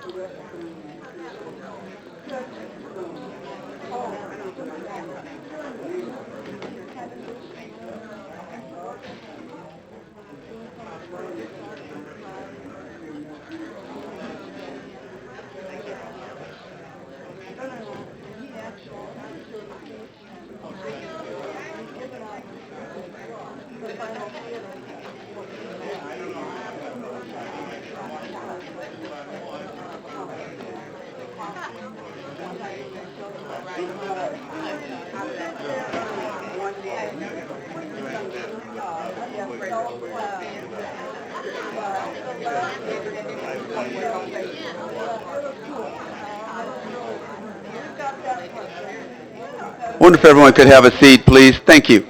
I wonder if everyone could have a seat, please. Thank you.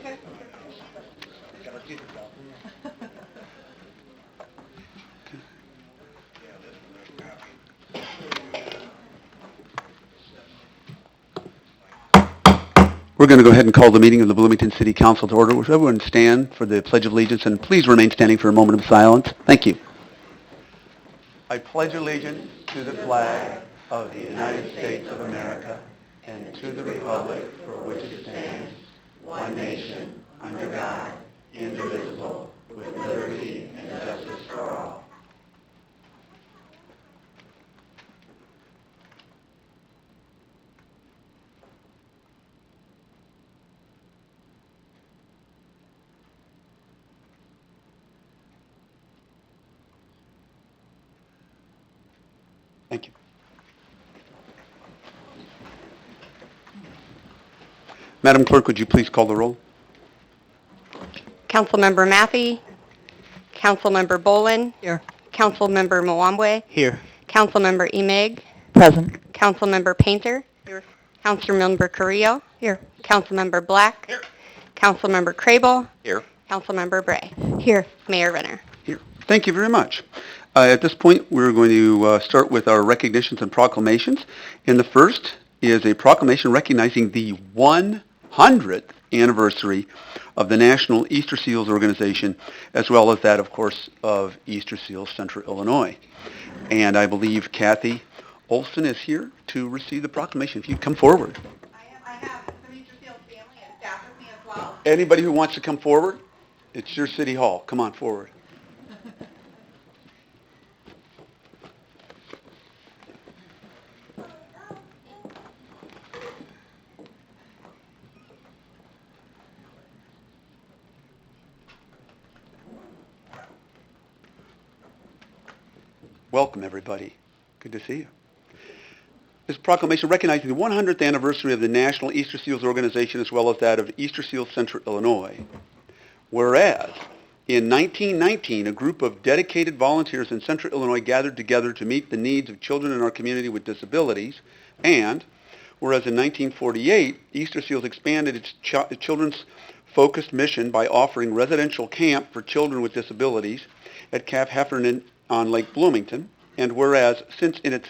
We're going to go ahead and call the meeting of the Bloomington City Council to order. Will everyone stand for the Pledge of Allegiance, and please remain standing for a moment of silence. Thank you. I pledge allegiance to the flag of the United States of America and to the republic for which it stands, one nation, under God, indivisible, with liberty and justice for all. Thank you. Madam Clerk, would you please call the roll? Councilmember Mathey, Councilmember Bolin, Here. Councilmember Mwambwe, Here. Councilmember Emig, Present. Councilmember Painter, Here. Councilmember Carrillo, Here. Councilmember Black, Here. Councilmember Crable, Here. Councilmember Bray, Here. Mayor Renner. Here. Thank you very much. At this point, we're going to start with our recognitions and proclamations. And the first is a proclamation recognizing the 100th anniversary of the National Easter Seals Organization, as well as that, of course, of Easter Seals Central Illinois. And I believe Kathy Olson is here to receive the proclamation. If you'd come forward. I have some Easter Seals family and staff with me as well. Anybody who wants to come forward, it's your city hall. Come on forward. Welcome, everybody. Good to see you. This proclamation recognizing the 100th anniversary of the National Easter Seals Organization, as well as that of Easter Seals Central Illinois. Whereas, in 1919, a group of dedicated volunteers in Central Illinois gathered together to meet the needs of children in our community with disabilities, and whereas in 1948, Easter Seals expanded its children's focused mission by offering residential camp for children with disabilities at Camp Heffernan on Lake Bloomington, and whereas since its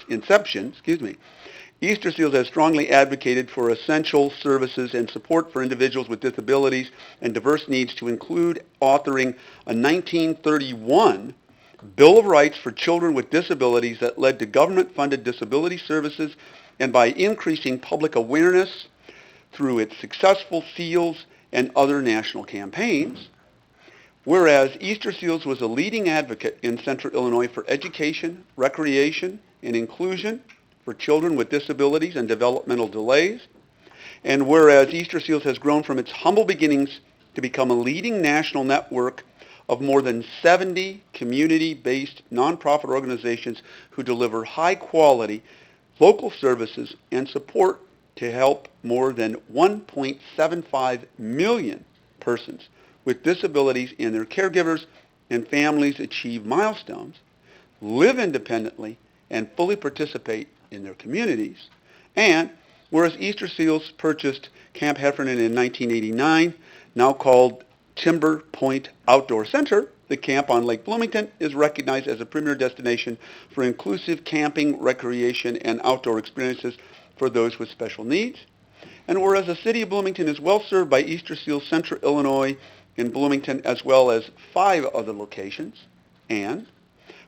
inception, Easter Seals has strongly advocated for essential services and support for individuals with disabilities and diverse needs, to include authoring a 1931 Bill of Rights for Children with Disabilities that led to government-funded disability services, and by increasing public awareness through its successful SEALs and other national campaigns. Whereas Easter Seals was a leading advocate in Central Illinois for education, recreation, and inclusion for children with disabilities and developmental delays. And whereas Easter Seals has grown from its humble beginnings to become a leading national network of more than 70 community-based nonprofit organizations who deliver high-quality local services and support to help more than 1.75 million persons with disabilities and their caregivers and families achieve milestones, live independently, and fully participate in their communities. And whereas Easter Seals purchased Camp Heffernan in 1989, now called Timber Point Outdoor Center, the camp on Lake Bloomington is recognized as a premier destination for inclusive camping, recreation, and outdoor experiences for those with special needs. And whereas the city of Bloomington is well served by Easter Seals Central Illinois in Bloomington, as well as 5 other locations, and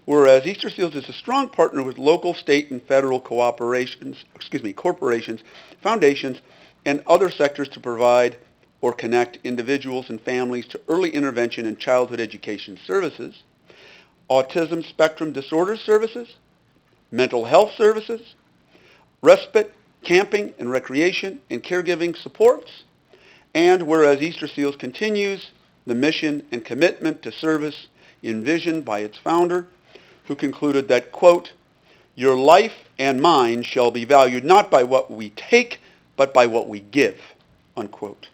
whereas Easter Seals is a strong partner with local, state, and federal corporations, foundations, and other sectors to provide or connect individuals and families to early intervention and childhood education services, autism spectrum disorder services, mental health services, respite, camping and recreation, and caregiving supports. And whereas Easter Seals continues the mission and commitment to service envisioned by its founder, who concluded that, quote, "Your life and mine shall be valued not by what we take, but by what we give," unquote.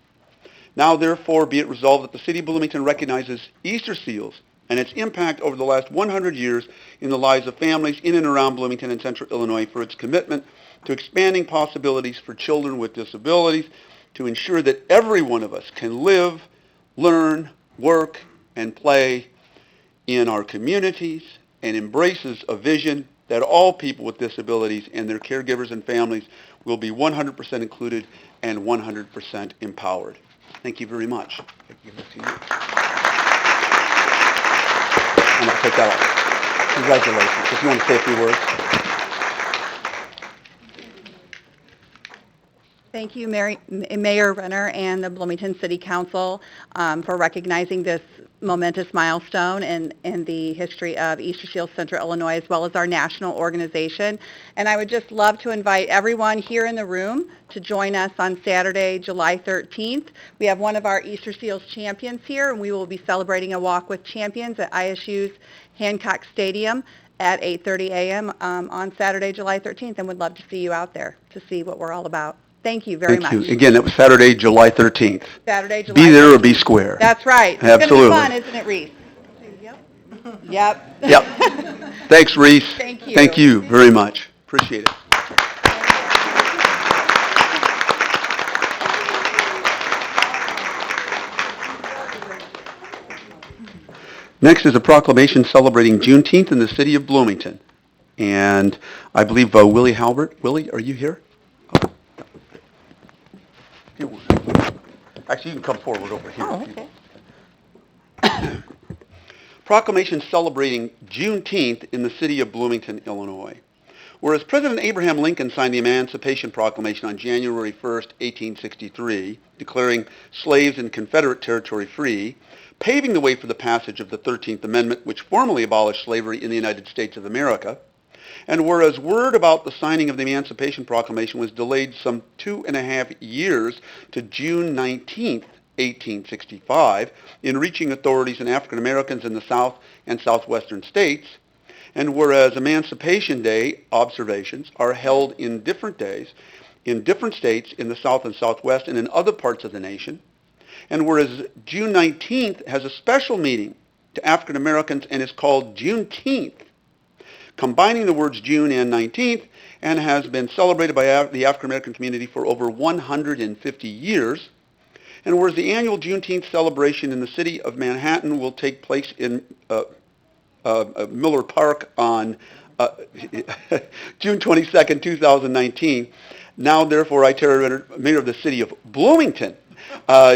Now, therefore, be it resolved that the City of Bloomington recognizes Easter Seals and its impact over the last 100 years in the lives of families in and around Bloomington and Central Illinois for its commitment to expanding possibilities for children with disabilities, to ensure that every one of us can live, learn, work, and play in our communities, and embraces a vision that all people with disabilities and their caregivers and families will be 100% included and 100% empowered. Thank you very much. Give this to you. I'm going to take that off. Congratulations. If you want to say a few words. Thank you, Mayor Renner and the Bloomington City Council for recognizing this momentous milestone in the history of Easter Seals Central Illinois, as well as our national organization. And I would just love to invite everyone here in the room to join us on Saturday, July 13th. We have one of our Easter Seals champions here, and we will be celebrating a Walk with Champions at ISU's Hancock Stadium at 8:30 a.m. On Saturday, July 13th, and would love to see you out there to see what we're all about. Thank you very much. Thank you. Again, that was Saturday, July 13th. Saturday, July Be there or 13th. be square. That's right. Absolutely. It's going to be fun, isn't it, Reese? Yep. Yep. Thanks, Reese. Thank you. Thank you very much. Appreciate it. Next is a proclamation celebrating Juneteenth in the city of Bloomington. And I believe Willie Halbert. Willie, are you here? Actually, you can come forward over here. Oh, okay. Proclamation celebrating Juneteenth in the city of Bloomington, Illinois. Whereas President Abraham Lincoln signed the Emancipation Proclamation on January 1st, 1863, declaring slaves in Confederate territory free, paving the way for the passage of the 13th Amendment, which formally abolished slavery in the United States of America. And whereas word about the signing of the Emancipation Proclamation was delayed some 2.5 years to June 19th, 1865, in reaching authorities and African Americans in the South and Southwestern states, and whereas Emancipation Day observations are held in different days, in different states in the South and Southwest and in other parts of the nation, and whereas June 19th has a special meaning to African Americans and is called Juneteenth, combining the words June and 19th, and has been celebrated by the African American community for over 150 years. And whereas the annual Juneteenth celebration in the city of Manhattan will take place in Miller Park on June 22nd, 2019, now therefore I, Terry, Mayor of the city of Bloomington,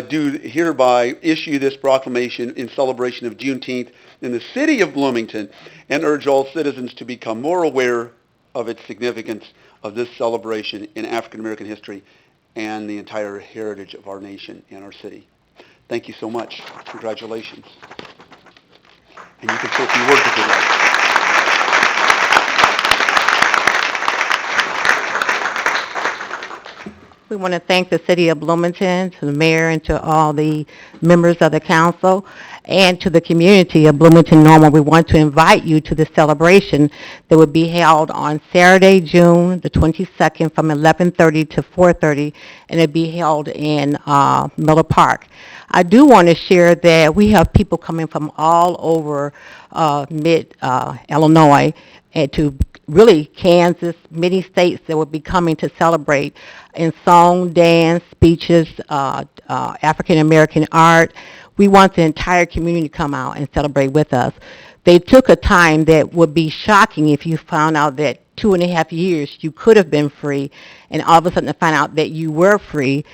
do hereby issue this proclamation in celebration of Juneteenth in the city of Bloomington, and urge all citizens to become more aware of its significance of this celebration in African American history and the entire heritage of our nation and our city. Thank you so much. Congratulations. And you can say a few words if you'd like. We want to thank the City of Bloomington, to the mayor, and to all the members of the council, and to the community of Bloomington Normal. We want to invite you to the celebration that will be held on Saturday, June the 22nd from 11:30 to 4:30, and it'll be held in Miller Park. I do want to share that we have people coming from all over Illinois and to really Kansas, many states that will be coming to celebrate in song, dance, speeches, African American art. We want the entire community to come out and celebrate with us. They took a time that would be shocking if you found out that 2.5 years you could have been free, and all of a sudden to find out that you were free.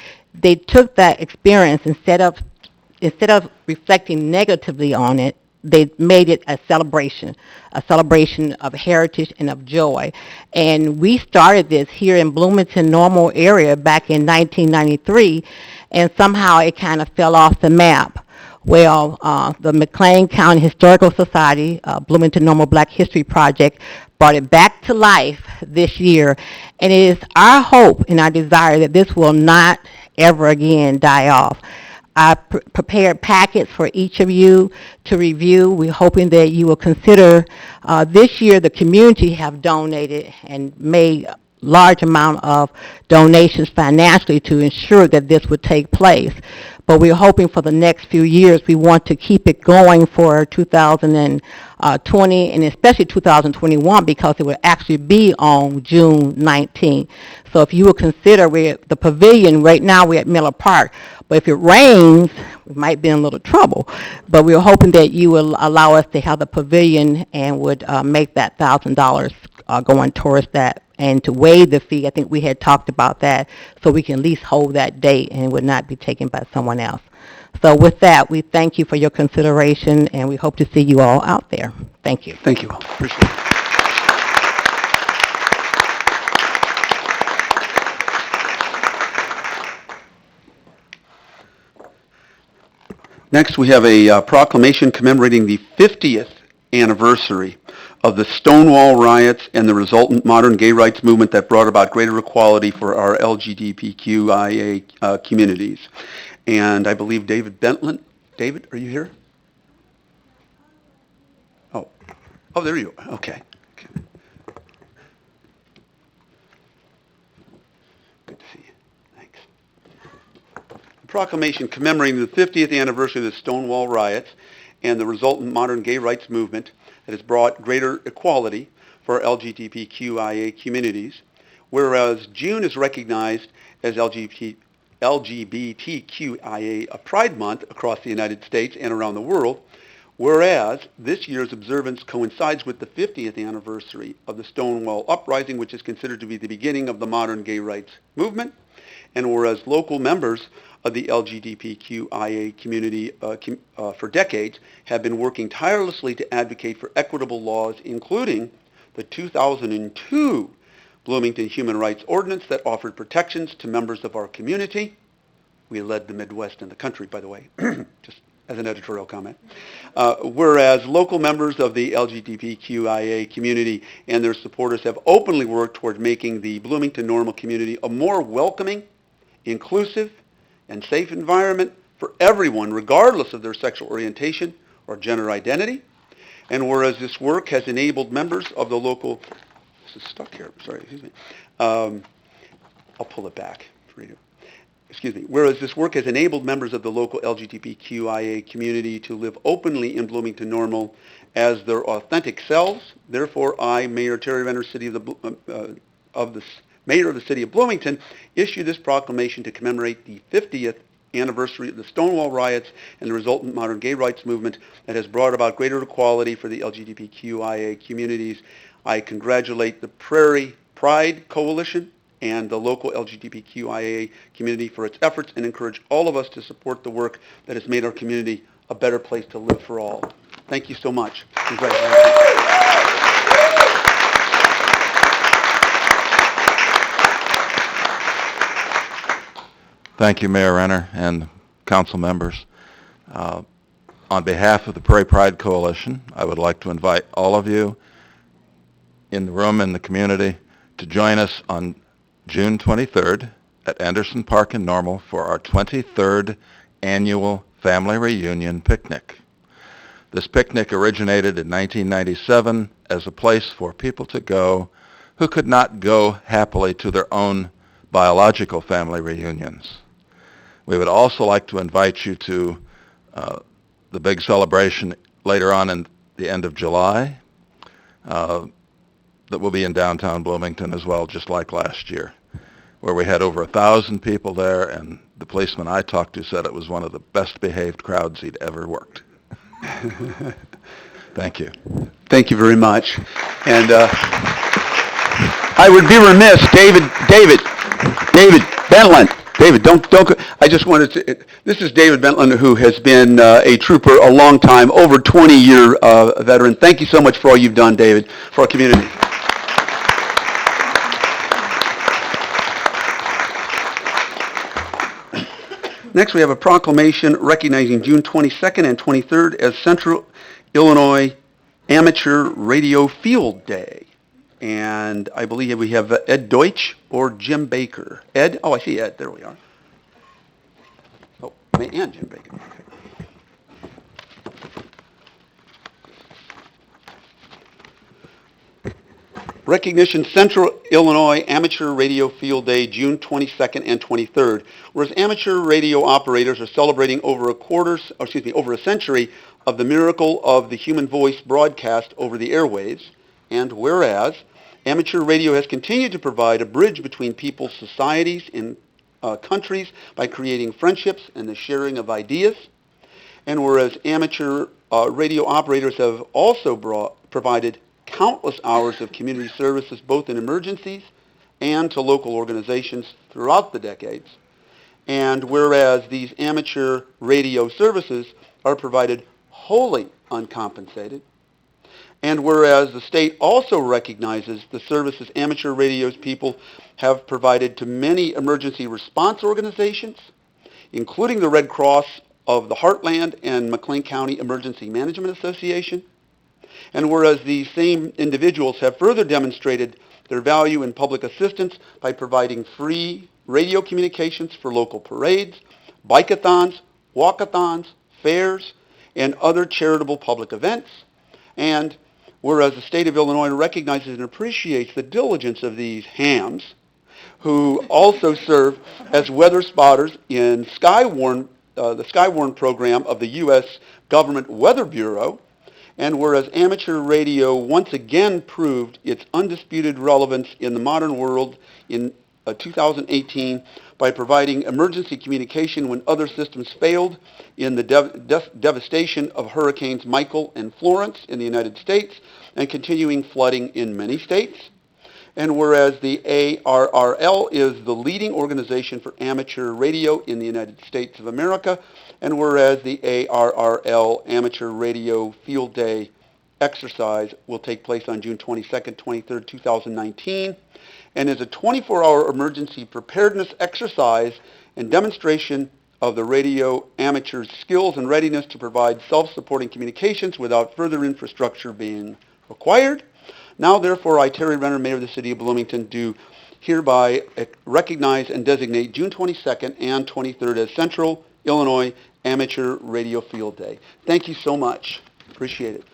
They took that experience instead of reflecting negatively on it, they made it a celebration of heritage and of joy. And we started this here in Bloomington Normal area back in 1993, and somehow it kind of fell off the map. Well, the McLean County Historical Society, Bloomington Normal Black History Project, brought it back to life this year, and it is our hope and our desire that this will not ever again die off. I prepared packets for each of you to review. We're hoping that you will consider, this year the community have donated and made large amount of donations financially to ensure that this would take place. But we're hoping for the next few years, we want to keep it going for 2020 and especially 2021 because it will actually be on June 19th. So if you will consider, we're at the pavilion, right now we're at Miller Park, but if it rains, we might be in a little trouble. But we're hoping that you will allow us to have the pavilion and would make that $1,000 going towards that, and to waive the fee. I think we had talked about that, so we can at least hold that date and it would not be taken by someone else. So with that, we thank you for your consideration, and we hope to see you all out there. Thank you. Thank you all. Appreciate it. Next, we have a proclamation commemorating the 50th anniversary of the Stonewall riots and the resultant modern gay rights movement that brought about greater equality for our LGBTQIA communities. And I believe David Bentland. David, are you here? Oh, there you are. Okay. Good to see you. Thanks. A proclamation commemorating the 50th anniversary of the Stonewall riots and the resultant modern gay rights movement that has brought greater equality for LGBTQIA communities. Whereas June is recognized as LGBTQIA Pride Month across the United States and around the world, whereas this year's observance coincides with the 50th anniversary of the Stonewall Uprising, which is considered to be the beginning of the modern gay rights movement, and whereas local members of the LGBTQIA community for decades have been working tirelessly to advocate for equitable laws, including the 2002 Bloomington Human Rights Ordinance that offered protections to members of our community. We led the Midwest in the country, by the way, just as an editorial comment. Whereas local members of the LGBTQIA community and their supporters have openly worked toward making the Bloomington Normal community a more welcoming, inclusive, and safe environment for everyone, regardless of their sexual orientation or gender identity. And whereas this work has enabled members of the local, this is stuck here, sorry, excuse me. I'll pull it back for you. Excuse me. Whereas this work has enabled members of the local LGBTQIA community to live openly in Bloomington Normal as their authentic selves, therefore I, Mayor Terry Renner, Mayor of the City of Bloomington, issue this proclamation to commemorate the 50th anniversary of the Stonewall riots and the resultant modern gay rights movement that has brought about greater equality for the LGBTQIA communities. I congratulate the Prairie Pride Coalition and the local LGBTQIA community for its efforts and encourage all of us to support the work that has made our community a better place to live for all. Thank you so much. Congratulations. Thank you, Mayor Renner and council members. On behalf of the Prairie Pride Coalition, I would like to invite all of you in the room in the community to join us on June 23rd at Anderson Park in Normal for our 23rd annual family reunion picnic. This picnic originated in 1997 as a place for people to go who could not go happily to their own biological family reunions. We would also like to invite you to the big celebration later on in the end of July that will be in downtown Bloomington as well, just like last year, where we had over 1,000 people there, and the policeman I talked to said it was one of the best behaved crowds he'd ever worked. Thank you. Thank you very much. And I would be remiss, David Bentland, David, don't, I just wanted to, this is David Bentland, who has been a trooper a long time, over 20-year veteran. Thank you so much for all you've done, David, for our community. Next, we have a proclamation recognizing June 22nd and 23rd as Central Illinois Amateur Radio Field Day. And I believe we have Ed Deutsch or Jim Baker. Ed? Oh, I see Ed. There we are. Oh, and Jim Baker. Okay. Recognition Central Illinois Amateur Radio Field Day, June 22nd and 23rd. Whereas amateur radio operators are celebrating over a century of the miracle of the human voice broadcast over the airwaves. And whereas amateur radio has continued to provide a bridge between people's societies and countries by creating friendships and the sharing of ideas. And whereas amateur radio operators have also provided countless hours of community services both in emergencies and to local organizations throughout the decades. And whereas these amateur radio services are provided wholly uncompensated. And whereas the state also recognizes the services amateur radio's people have provided to many emergency response organizations, including the Red Cross of the Heartland and McLean County Emergency Management Association. And whereas these same individuals have further demonstrated their value in public assistance by providing free radio communications for local parades, bike-a-thons, walk-a-thons, fairs, and other charitable public events. And whereas the state of Illinois recognizes and appreciates the diligence of these hams, who also serve as weather spotters in the Skywarn program of the U.S. Government Weather Bureau, and whereas amateur radio once again proved its undisputed relevance in the modern world in 2018 by providing emergency communication when other systems failed in the devastation of Hurricanes Michael and Florence in the United States and continuing flooding in many states. And whereas the ARRL is the leading organization for amateur radio in the United States of America, and whereas the ARRL Amateur Radio Field Day exercise will take place on June 22nd, 23rd, 2019, and is a 24-hour emergency preparedness exercise and demonstration of the radio amateur's skills and readiness to provide self-supporting communications without further infrastructure being required. Now, therefore, I, Terry Renner, Mayor of the City of Bloomington, do hereby recognize and designate June 22nd and 23rd as Central Illinois Amateur Radio Field Day. Thank you so much. Appreciate it.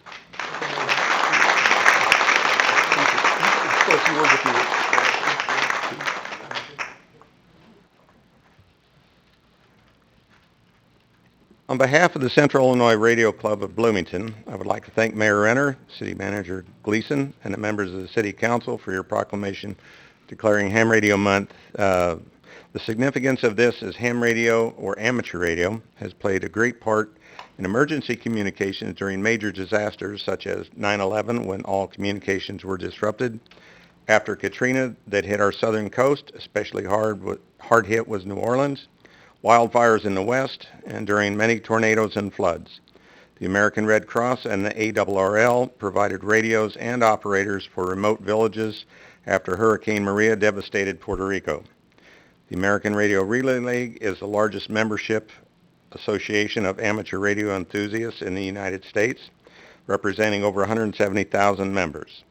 On behalf of the Central Illinois Radio Club of Bloomington, I would like to thank Mayor Renner, City Manager Gleason, and the members of the City Council for your proclamation declaring Ham Radio Month. The significance of this is ham radio, or amateur radio, has played a great part in emergency communications during major disasters such as 9/11 when all communications were disrupted. After Katrina that hit our southern coast, especially hard hit was New Orleans, wildfires in the west, and during many tornadoes and floods. The American Red Cross and the ARRL provided radios and operators for remote villages after Hurricane Maria devastated Puerto Rico. The American Radio Relay League is the largest membership association of amateur radio enthusiasts in the United States, representing over 170,000 members.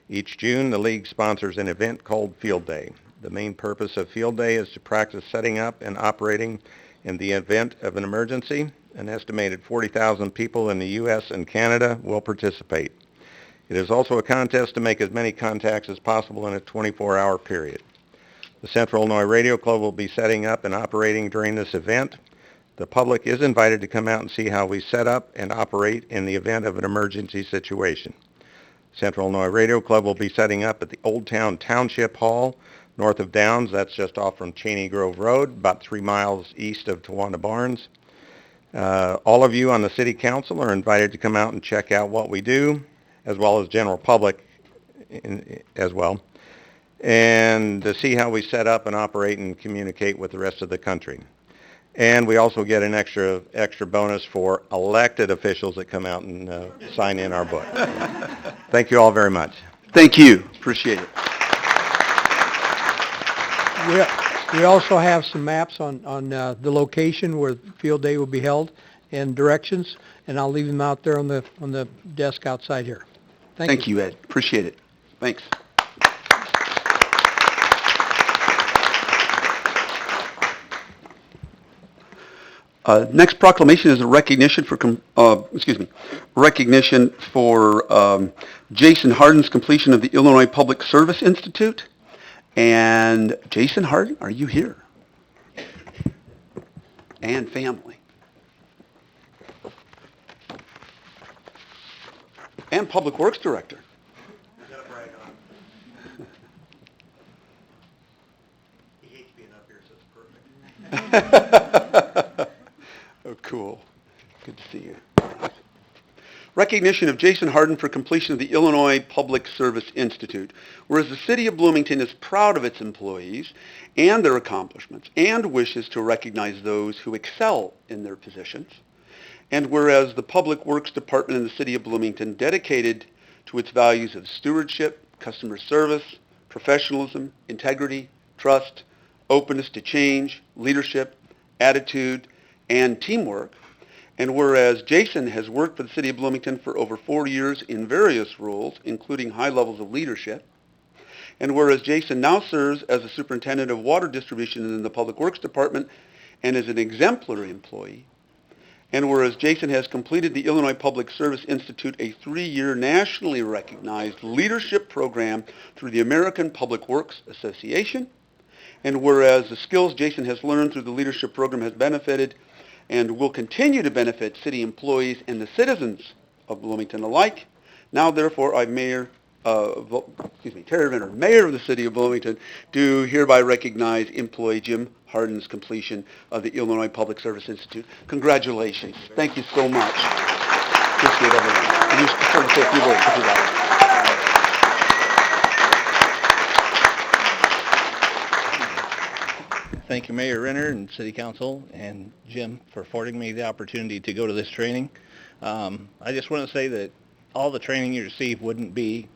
Each June, the league sponsors an event called Field Day. The main purpose of Field Day is to practice setting up and operating in the event of an emergency. An estimated 40,000 people in the U.S. and Canada will participate. It is also a contest to make as many contacts as possible in a 24-hour period. The Central Illinois Radio Club will be setting up and operating during this event. The public is invited to come out and see how we set up and operate in the event of an emergency situation. Central Illinois Radio Club will be setting up at the Old Town Township Hall, north of Downs. That's just off from Cheney Grove Road, about 3 miles east of Tawanda Barnes. All of you on the City Council are invited to come out and check out what we do, as well as general public as well. and to see how we set up and operate and communicate with the rest of the country. And we also get an extra bonus for elected officials that come out and sign in our book. Thank you all very much. Thank you. Appreciate it. We also have some maps on the location where field day will be held and directions, and I'll leave them out there on the desk outside here. Thank you, Ed. Appreciate it. Thanks. Next proclamation is a recognition for, Jason Hardin's completion of the Illinois Public Service Institute. And Jason Hardin, are you here? And family. And Public Works Director. He hates being up here, so it's perfect. Oh, cool. Good to see you. Recognition of Jason Hardin for completion of the Illinois Public Service Institute. Whereas the City of Bloomington is proud of its employees and their accomplishments and wishes to recognize those who excel in their positions. And whereas the Public Works Department in the City of Bloomington, dedicated to its values of stewardship, customer service, professionalism, integrity, trust, openness to change, leadership, attitude, and teamwork. And whereas Jason has worked for the City of Bloomington for over 4 years in various roles, including high levels of leadership. And whereas Jason now serves as the Superintendent of Water Distribution in the Public Works Department and is an exemplary employee. And whereas Jason has completed the Illinois Public Service Institute, a 3-year nationally recognized leadership program through the American Public Works Association. And whereas the skills Jason has learned through the leadership program has benefited and will continue to benefit city employees and the citizens of Bloomington alike. Now, therefore, I, Terry Venner, Mayor of the City of Bloomington, do hereby recognize employee Jim Hardin's completion of the Illinois Public Service Institute. Congratulations. Thank you so much. Appreciate everyone. And you sort of say a few words if you like. Thank you, Mayor Renner and City Council and Jim for affording me the opportunity to go to this training. I just want to say that all the training you receive wouldn't be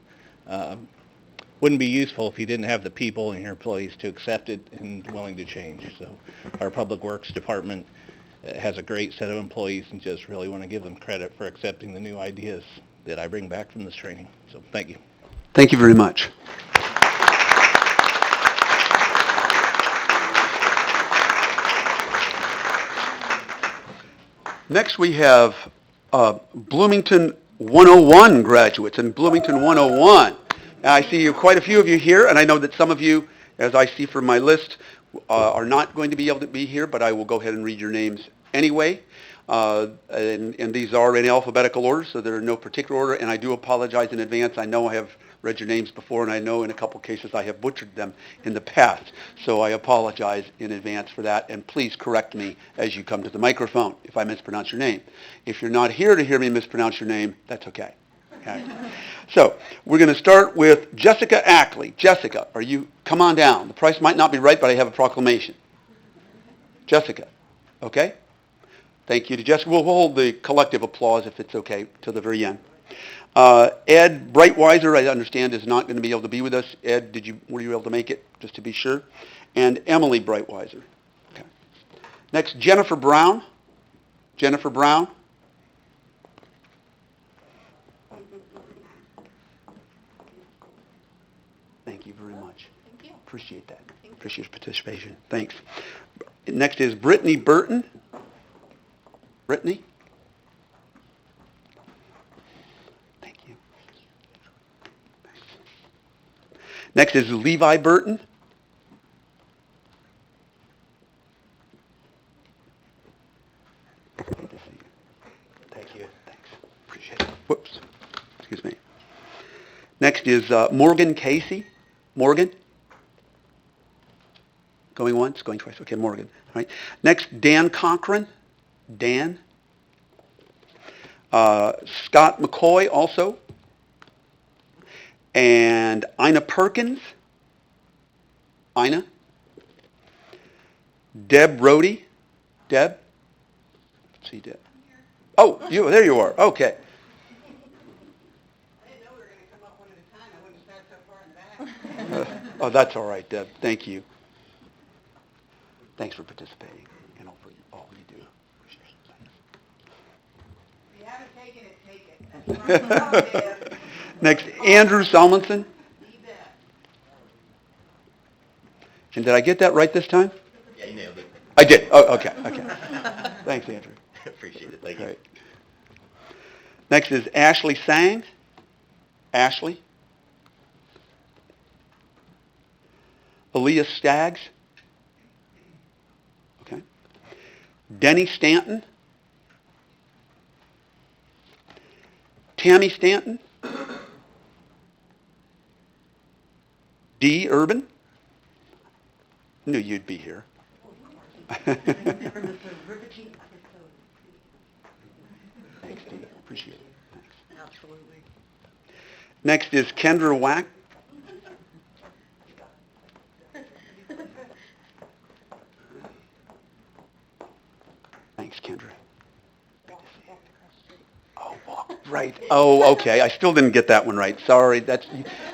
useful if you didn't have the people and your employees to accept it and willing to change. So our Public Works Department has a great set of employees and just really want to give them credit for accepting the new ideas that I bring back from this training. So thank you. Thank you very much. Next, we have Bloomington 101 graduates and Bloomington 101. I see quite a few of you here, and I know that some of you, as I see from my list, are not going to be able to be here, but I will go ahead and read your names anyway. And these are in alphabetical order, so they're in no particular order, and I do apologize in advance. I know I have read your names before, and I know in a couple cases I have butchered them in the past, so I apologize in advance for that, and please correct me as you come to the microphone if I mispronounce your name. If you're not here to hear me mispronounce your name, that's okay. Okay. So we're going to start with Jessica Ackley. Jessica, come on down. The price might not be right, but I have a proclamation. Jessica, okay? Thank you to Jessica. We'll hold the collective applause, if it's okay, till the very end. Ed Breitweiser, I understand, is not going to be able to be with us. Ed, were you able to make it, just to be sure? And Emily Breitweiser. Okay. Next, Jennifer Brown. Jennifer Brown. Thank you very much. Thank you. Appreciate that. Appreciate your participation. Thanks. Next is Brittany Burton. Brittany? Thank you. Next is Levi Burton. Good to see you. Thank you. Thanks. Appreciate it. Whoops. Excuse me. Next is Morgan Casey. Morgan? Going once, going twice. Okay, Morgan. All right. Next, Dan Cochran. Dan. Scott McCoy also. And Ina Perkins. Ina? Deb Rhodey? Deb? Let's see, Deb. Oh, there you are. Okay. I didn't know we were going to come up one at a time. I wouldn't have sat so far in the back. Oh, that's all right, Deb. Thank you. Thanks for participating and all you do. If you haven't taken it, take it. That's what I'm saying. Next, Andrew Salmonson. You bet. And did I get that right this time? Yeah, you nailed it. I did. Oh, okay. Thanks, Andrew. Appreciate it. Thank Great. Next is Ashley Sang. Ashley. Aaliyah Staggs. Okay. Denny Stanton. Tammy Stanton. Dee Urban. Knew you'd be here. Thanks, Dee. Appreciate it. Thanks. Absolutely. Next is Kendra Wack. Thanks, Kendra. Oh, right. Oh, okay. I still didn't get that one right. Sorry.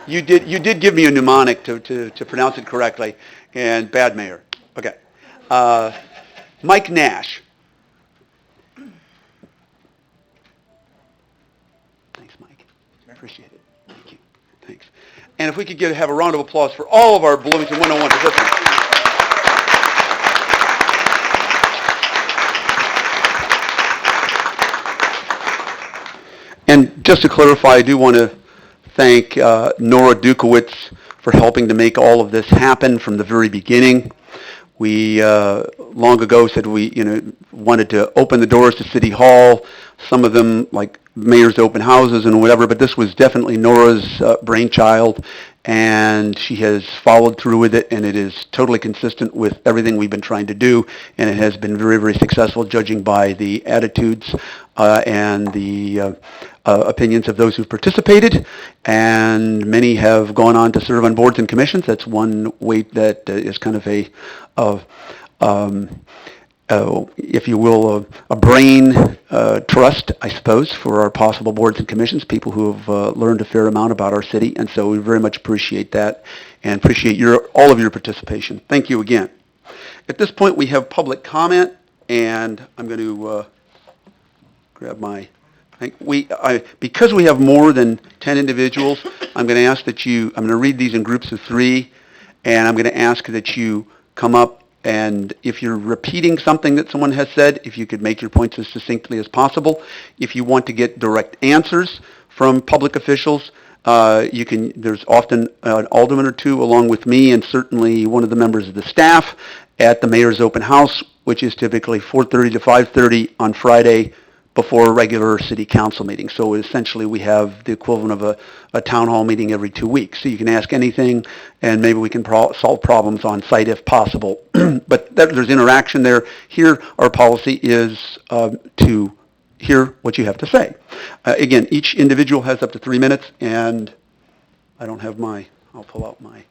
You did give me a mnemonic to pronounce it correctly, and bad mayor. Okay. Mike Nash. Thanks, Mike. Appreciate it. Thank you. Thanks. And if we could have a round of applause for all of our Bloomington 101 participants. And just to clarify, I do want to thank Nora Dukowitz for helping to make all of this happen from the very beginning. We long ago said we wanted to open the doors to City Hall, some of them like mayor's open houses and whatever, but this was definitely Nora's brainchild, and she has followed through with it, and it is totally consistent with everything we've been trying to do, and it has been very, very successful, judging by the attitudes and the opinions of those who've participated, and many have gone on to serve on boards and commissions. That's one way that is kind of if you will, a brain trust, I suppose, for our possible boards and commissions, people who have learned a fair amount about our city, and so we very much appreciate that and appreciate all of your participation. Thank you again. At this point, we have public comment, and I'm going to grab my... because we have more than 10 individuals, I'm going to ask that I'm going to read these in groups of 3, and I'm going to ask that you come up, and if you're repeating something that someone has said, if you could make your points as succinctly as possible. If you want to get direct answers from public officials, there's often an alderman or two along with me, and certainly one of the members of the staff at the mayor's open house, which is typically 4:30 to 5:30 on Friday, before a regular city council meeting. So essentially we have the equivalent of a town hall meeting every 2 weeks. So you can ask anything, and maybe we can solve problems on site if possible. But there's interaction there. Here, our policy is to hear what you have to say. Again, each individual has up to 3 minutes, and I don't have I'll pull out my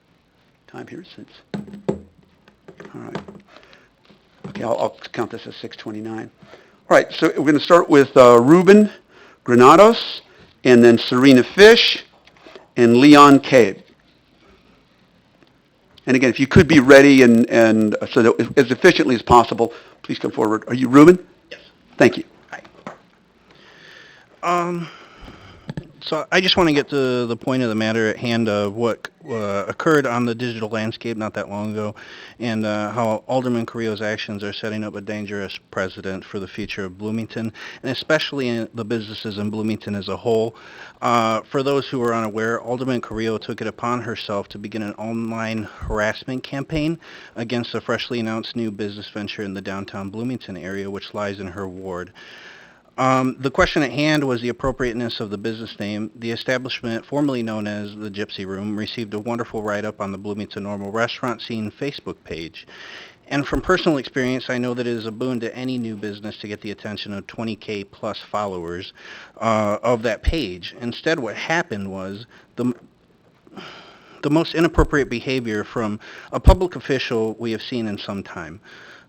time here since, all right. Okay, I'll count this as 6:29. All right, so we're going to start with Ruben Granados, and then Serena Fish, and Leon Cabe. And again, if you could be ready and so that as efficiently as possible, please come forward. Are you Ruben? Yes. Thank you. So I just want to get to the point of the matter at hand of what occurred on the digital landscape not that long ago, and how Alderman Carrillo's actions are setting up a dangerous precedent for the future of Bloomington, and especially in the businesses in Bloomington as a whole. For those who are unaware, Alderman Carrillo took it upon herself to begin an online harassment campaign against a freshly announced new business venture in the downtown Bloomington area, which lies in her ward. The question at hand was the appropriateness of the business name. The establishment, formerly known as the Gypsy Room, received a wonderful write-up on the Bloomington Normal Restaurant Scene Facebook page. And from personal experience, I know that it is a boon to any new business to get the attention of 20K plus followers of that page. Instead, what happened was the most inappropriate behavior from a public official we have seen in some time.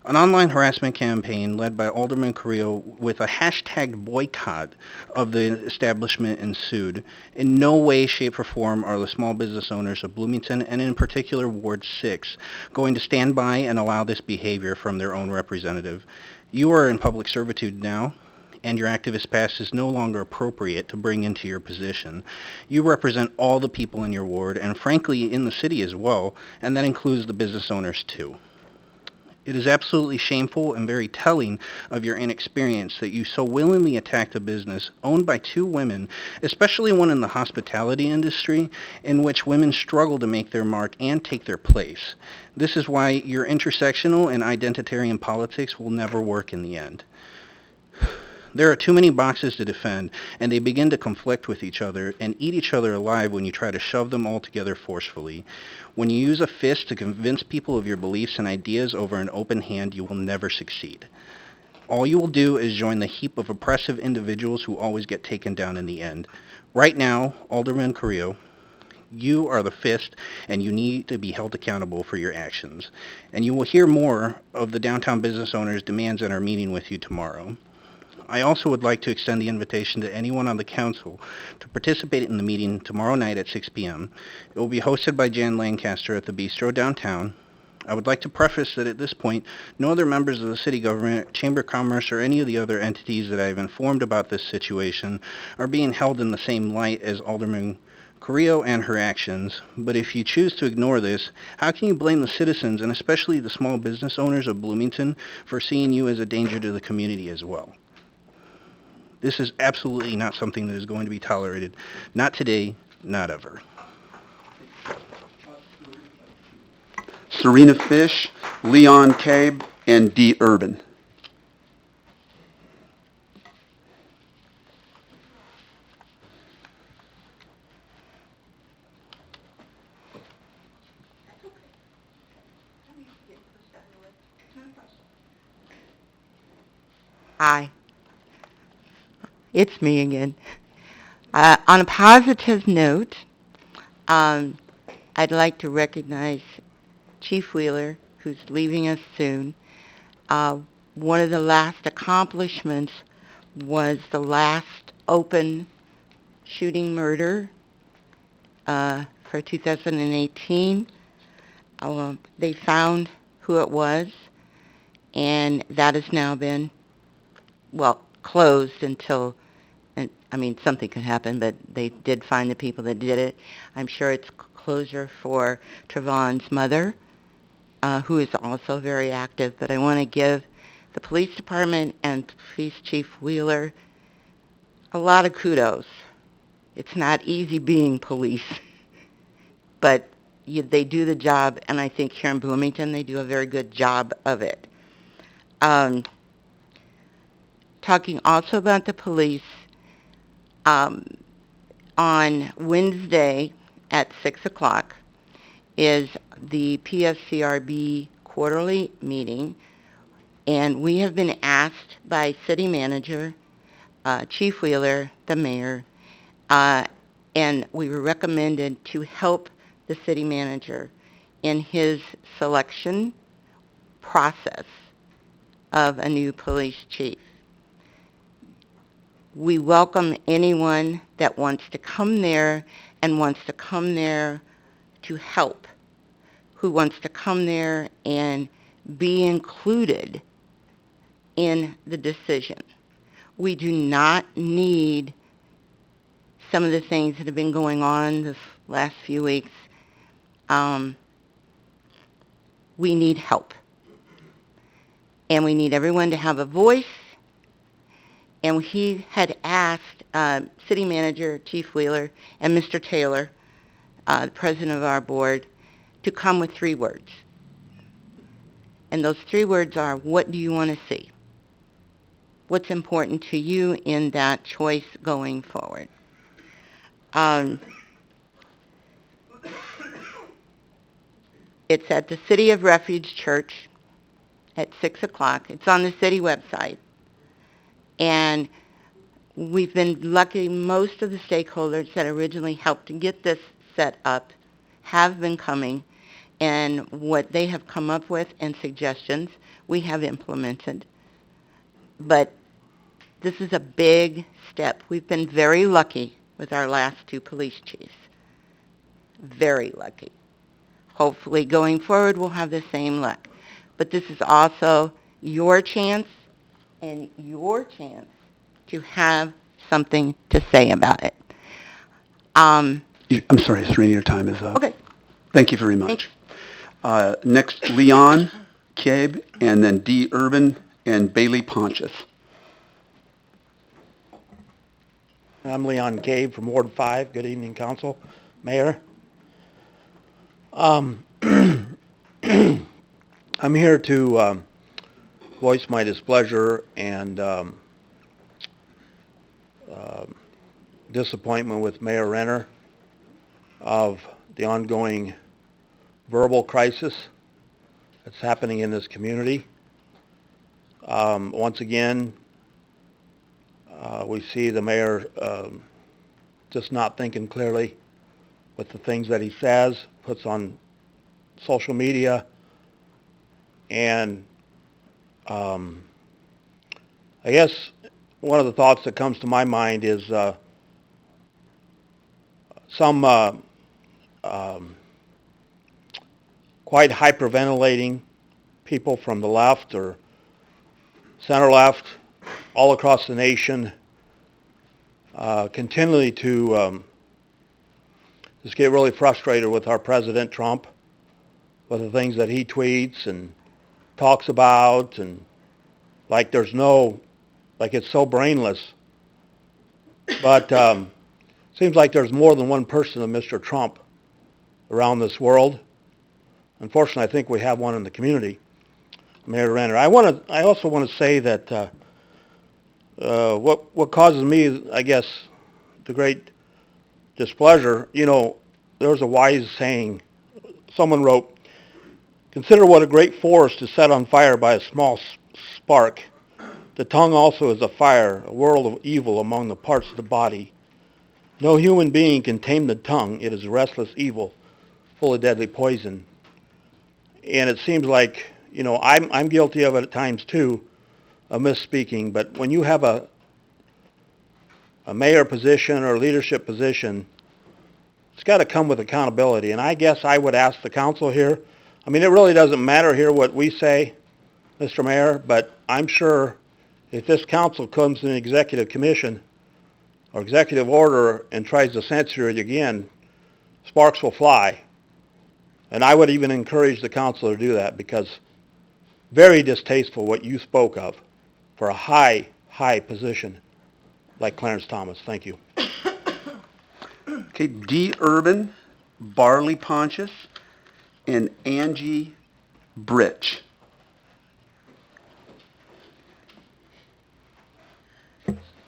An online harassment campaign led by Alderman Carrillo with a hashtag boycott of the establishment ensued. In no way, shape, or form are the small business owners of Bloomington, and in particular Ward 6, going to stand by and allow this behavior from their own representative. You are in public servitude now, and your activist pass is no longer appropriate to bring into your position. You represent all the people in your ward, and frankly in the city as well, and that includes the business owners too. It is absolutely shameful and very telling of your inexperience that you so willingly attacked a business owned by two women, especially one in the hospitality industry, in which women struggle to make their mark and take their place. This is why your intersectional and identitarian politics will never work in the end. There are too many boxes to defend, and they begin to conflict with each other and eat each other alive when you try to shove them all together forcefully. When you use a fist to convince people of your beliefs and ideas over an open hand, you will never succeed. All you will do is join the heap of oppressive individuals who always get taken down in the end. Right now, Alderman Carrillo, you are the fist, and you need to be held accountable for your actions. And you will hear more of the downtown business owners' demands at our meeting with you tomorrow. I also would like to extend the invitation to anyone on the council to participate in the meeting tomorrow night at 6 p.m. It will be hosted by Jan Lancaster at the Bistro downtown. I would like to preface that at this point, no other members of the city government, Chamber of Commerce, or any of the other entities that I have informed about this situation are being held in the same light as Alderman Carrillo and her actions. But if you choose to ignore this, how can you blame the citizens, and especially the small business owners of Bloomington, for seeing you as a danger to the community as well? This is absolutely not something that is going to be tolerated. Not today, not ever. Serena Fish, Leon Cabe, and Dee Urban. Hi. It's me again. On a positive note, I'd like to recognize Chief Wheeler, who's leaving us soon. One of the last accomplishments was the last open shooting murder for 2018. They found who it was, and that has now been, closed until, something could happen, but they did find the people that did it. I'm sure it's closure for Trevon's mother, who is also very active, but I want to give the police department and Police Chief Wheeler a lot of kudos. It's not easy being police, but they do the job, and I think here in Bloomington they do a very good job of it. Talking also about the police, on Wednesday at 6 o'clock is the PSCRB quarterly meeting, and we have been asked by City Manager, Chief Wheeler, the Mayor, and we were recommended to help the City Manager in his selection process of a new police chief. We welcome anyone that wants to come there and wants to come there to help, who wants to come there and be included in the decision. We do not need some of the things that have been going on this last few weeks. We need help. And we need everyone to have a voice. And he had asked City Manager Chief Wheeler and Mr. Taylor, the president of our board, to come with 3 words. And those 3 words are, what do you want to see? What's important to you in that choice going forward? It's at the City of Refuge Church at 6 o'clock. It's on the city website. And we've been lucky, most of the stakeholders that originally helped to get this set up have been coming, and what they have come up with and suggestions, we have implemented. But this is a big step. We've been very lucky with our last two police chiefs. Very lucky. Hopefully going forward we'll have the same luck. But this is also your chance and your chance to have something to say about it. I'm sorry, Serena, your time is up. Okay. Thank you very much. Next, Leon Cabe, and then D. Urban and Bailey Pontius. I'm Leon Gabe from Ward 5. Good evening, Council, Mayor. I'm here to voice my displeasure and disappointment with Mayor Renner of the ongoing verbal crisis that's happening in this community. Once again, we see the mayor just not thinking clearly with the things that he says, puts on social media, and I guess one of the thoughts that comes to my mind is some quite hyperventilating people from the left or center left all across the nation continually to just get really frustrated with our President Trump, with the things that he tweets and talks about, and like it's so brainless. But seems like there's more than one person of Mr. Trump around this world. Unfortunately, I think we have one in the community, Mayor Renner. I also want to say that what causes me, I guess, the great displeasure, there's a wise saying. Someone wrote, "Consider what a great forest is set on fire by a small spark. The tongue also is a fire, a world of evil among the parts of the body. No human being can tame the tongue. It is a restless evil, full of deadly poison." And it seems like, I'm guilty of it at times too, of misspeaking, but when you have a mayor position or a leadership position, it's got to come with accountability. And I guess I would ask the council here, it really doesn't matter here what we say, Mr. Mayor, but I'm sure if this council comes to an executive commission or executive order and tries to censor it again, sparks will fly. And I would even encourage the council to do that, because very distasteful what you spoke of for a high position like Clarence Thomas. Thank you. Okay, D. Urban, Barley Pontius, and Angie Britch.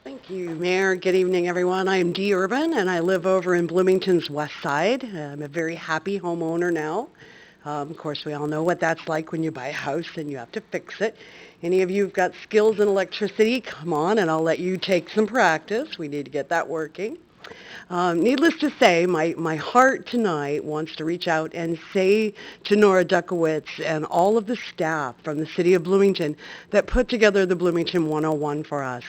Thank you, Mayor. Good evening, everyone. I am Dee Urban, and I live over in Bloomington's West Side. I'm a very happy homeowner now. Of course, we all know what that's like when you buy a house and you have to fix it. Any of you who've got skills in electricity, come on, and I'll let you take some practice. We need to get that working. Needless to say, my heart tonight wants to reach out and say to Nora Duckowitz and all of the staff from the City of Bloomington that put together the Bloomington 101 for us.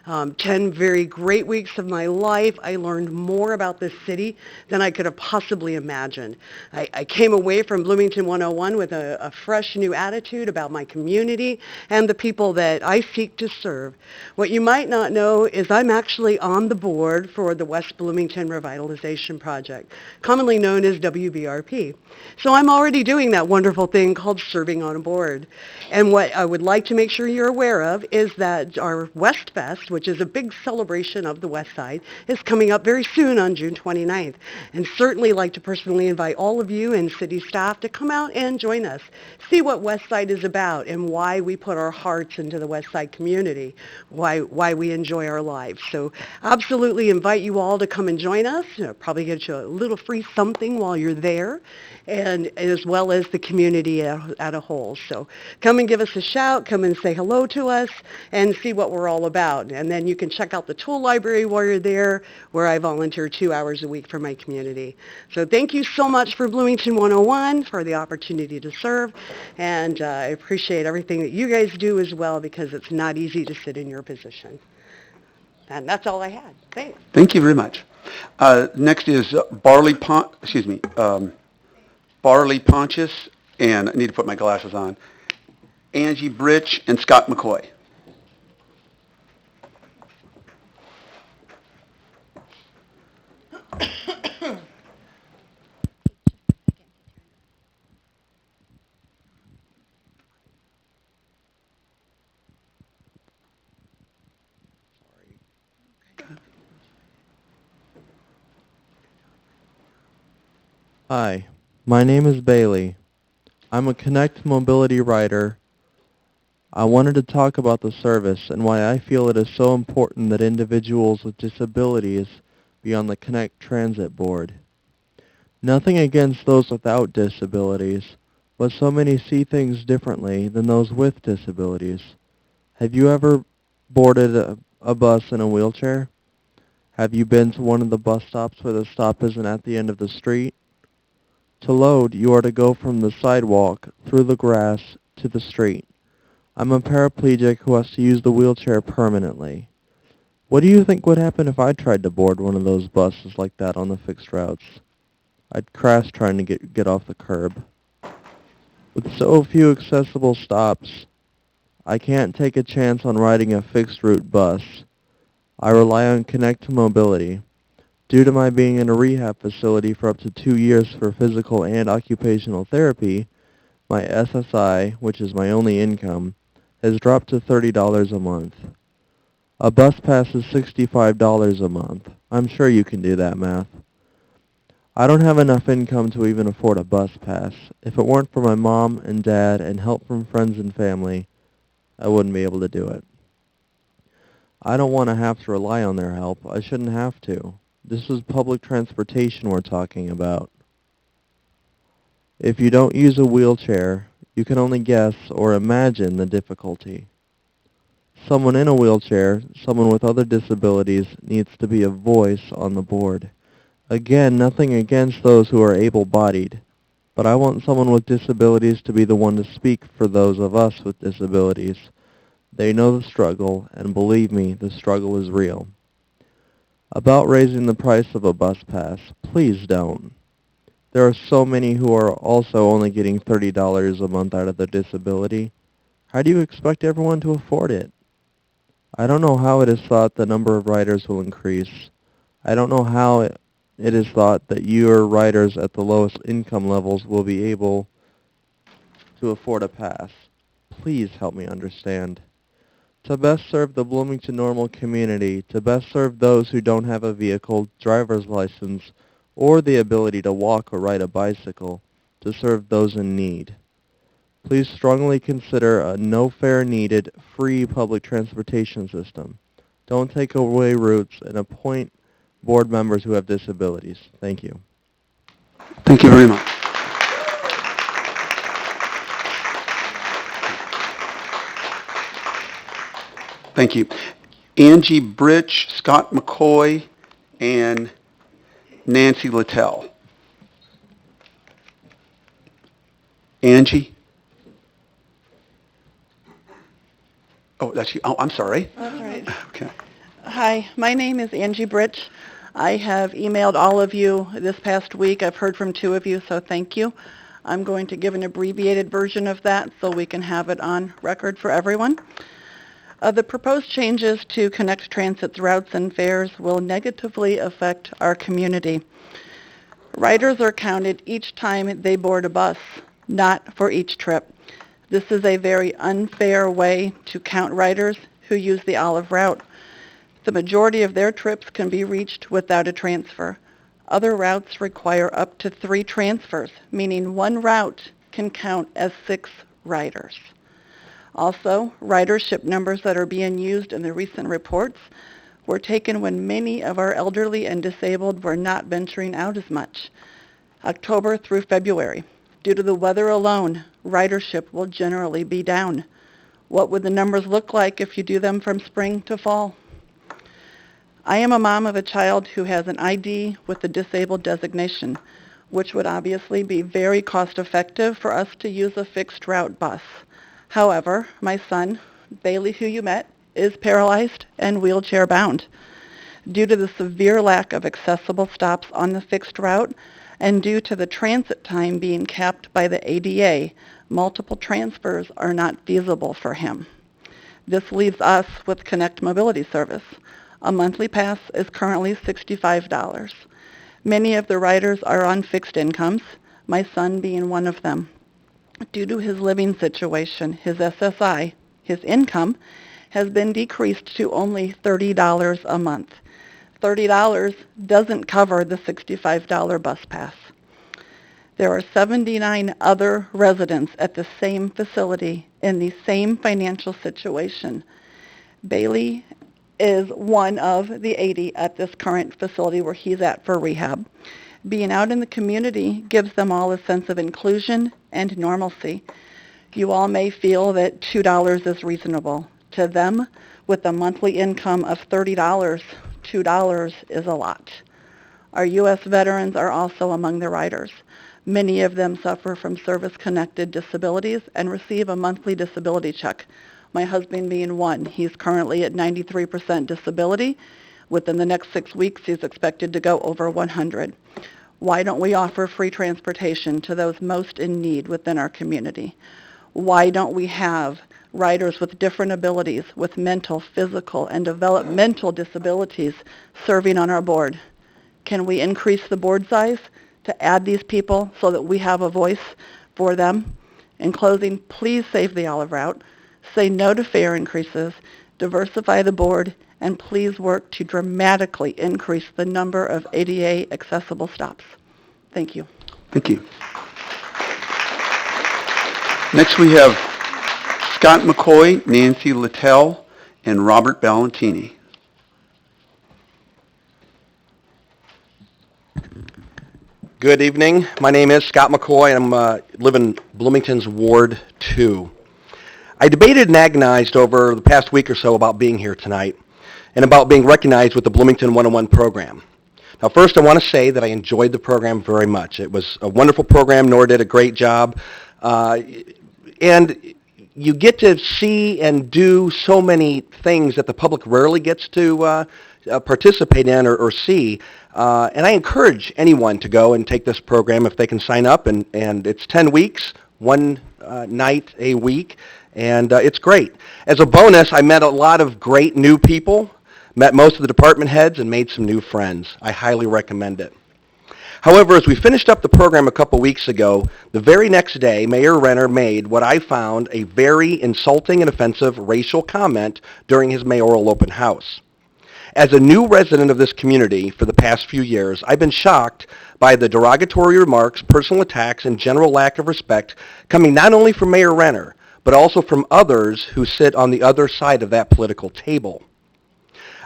10 very great weeks of my life. I learned more about this city than I could have possibly imagined. I came away from Bloomington 101 with a fresh new attitude about my community and the people that I seek to serve. What you might not know is I'm actually on the board for the West Bloomington Revitalization Project, commonly known as WBRP. So I'm already doing that wonderful thing called serving on a board. And what I would like to make sure you're aware of is that our West Fest, which is a big celebration of the West Side, is coming up very soon on June 29th. And certainly like to personally invite all of you and city staff to come out and join us. See what West Side is about and why we put our hearts into the West Side community, why we enjoy our lives. So absolutely invite you all all to come and join us. Probably get you a little free something while you're there, and as well as the community at a whole. So come and give us a shout, come and say hello to us, and see what we're all about. And then you can check out the tool library while you're there, where I volunteer 2 hours a week for my community. So thank you so much for Bloomington 101, for the opportunity to serve, and I appreciate everything that you guys do as well, because it's not easy to sit in your position. And that's all I had. Thanks. Thank you very much. Next is Barley Pontius, and I need to put my glasses on, Angie Britch, and Scott McCoy. Hi, my name is Bailey. I'm a Connect Mobility rider. I wanted to talk about the service and why I feel it is so important that individuals with disabilities be on the Connect Transit Board. Nothing against those without disabilities, but so many see things differently than those with disabilities. Have you ever boarded a bus in a wheelchair? Have you been to one of the bus stops where the stop isn't at the end of the street? To load, you are to go from the sidewalk, through the grass, to the street. I'm a paraplegic who has to use the wheelchair permanently. What do you think would happen if I tried to board one of those buses like that on the fixed routes? I'd crash trying to get off the curb. With so few accessible stops, I can't take a chance on riding a fixed route bus. I rely on Connect Mobility. Due to my being in a rehab facility for up to 2 years for physical and occupational therapy, my SSI, which is my only income, has dropped to $30 a month. A bus pass is $65 a month. I'm sure you can do that math. I don't have enough income to even afford a bus pass. If it weren't for my mom and dad and help from friends and family, I wouldn't be able to do it. I don't want to have to rely on their help. I shouldn't have to. This is public transportation we're talking about. If you don't use a wheelchair, you can only guess or imagine the difficulty. Someone in a wheelchair, someone with other disabilities, needs to be a voice on the board. Again, nothing against those who are able-bodied, but I want someone with disabilities to be the one to speak for those of us with disabilities. They know the struggle, and believe me, the struggle is real. About raising the price of a bus pass, please don't. There are so many who are also only getting $30 a month out of their disability. How do you expect everyone to afford it? I don't know how it is thought the number of riders will increase. I don't know how it is thought that your riders at the lowest income levels will be able to afford a pass. Please help me understand. To best serve the Bloomington Normal community, to best serve those who don't have a vehicle, driver's license, or the ability to walk or ride a bicycle, to serve those in need. Please strongly consider a no fare needed, free public transportation system. Don't take away routes and appoint board members who have disabilities. Thank you. Thank you very much. Thank you. Angie Britch, Scott McCoy, and Nancy Littell. Angie? Oh, that's you. Oh, I'm sorry. All right. Okay. Hi, my name is Angie Britch. I have emailed all of you this past week. I've heard from 2 of you, so thank you. I'm going to give an abbreviated version of that so we can have it on record for everyone. The proposed changes to Connect Transit's routes and fares will negatively affect our community. Riders are counted each time they board a bus, not for each trip. This is a very unfair way to count riders who use the Olive Route. The majority of their trips can be reached without a transfer. Other routes require up to 3 transfers, meaning one route can count as 6 riders. Also, ridership numbers that are being used in the recent reports were taken when many of our elderly and disabled were not venturing out as much. October through February. Due to the weather alone, ridership will generally be down. What would the numbers look like if you do them from spring to fall? I am a mom of a child who has an ID with the disabled designation, which would obviously be very cost-effective for us to use a fixed route bus. However, my son, Bailey, who you met, is paralyzed and wheelchair-bound. Due to the severe lack of accessible stops on the fixed route, and due to the transit time being capped by the ADA, multiple transfers are not feasible for him. This leaves us with Connect Mobility Service. A monthly pass is currently $65. Many of the riders are on fixed incomes, my son being one of them. Due to his living situation, his SSI, his income, has been decreased to only $30 a month. $30 doesn't cover the $65 bus pass. There are 79 other residents at the same facility in the same financial situation. Bailey is one of the 80 at this current facility where he's at for rehab. Being out in the community gives them all a sense of inclusion and normalcy. You all may feel that $2 is reasonable. To them, with a monthly income of $30, $2 is a lot. Our U.S. veterans are also among the riders. Many of them suffer from service-connected disabilities and receive a monthly disability check. My husband being one, he's currently at 93% disability. Within the next 6 weeks, he's expected to go over 100. Why don't we offer free transportation to those most in need within our community? Why don't we have riders with different abilities, with mental, physical, and developmental disabilities serving on our board? Can we increase the board size to add these people so that we have a voice for them? In closing, please save the Olive Route, say no to fare increases, diversify the board, and please work to dramatically increase the number of ADA accessible stops. Thank you. Thank you. Next we have Scott McCoy, Nancy Littell, and Robert Ballantini. Good evening. My name is Scott McCoy, and I live in Bloomington's Ward 2. I debated and agonized over the past week or so about being here tonight and about being recognized with the Bloomington 101 program. Now, first, I want to say that I enjoyed the program very much. It was a wonderful program. Nora did a great job. And you get to see and do so many things that the public rarely gets to participate in or see. And I encourage anyone to go and take this program if they can sign up. And it's 10 weeks, one night a week, and it's great. As a bonus, I met a lot of great new people, met most of the department heads, and made some new friends. I highly recommend it. However, as we finished up the program a couple weeks ago, the very next day, Mayor Renner made what I found a very insulting and offensive racial comment during his mayoral open house. As a new resident of this community for the past few years, I've been shocked by the derogatory remarks, personal attacks, and general lack of respect coming not only from Mayor Renner, but also from others who sit on the other side of that political table.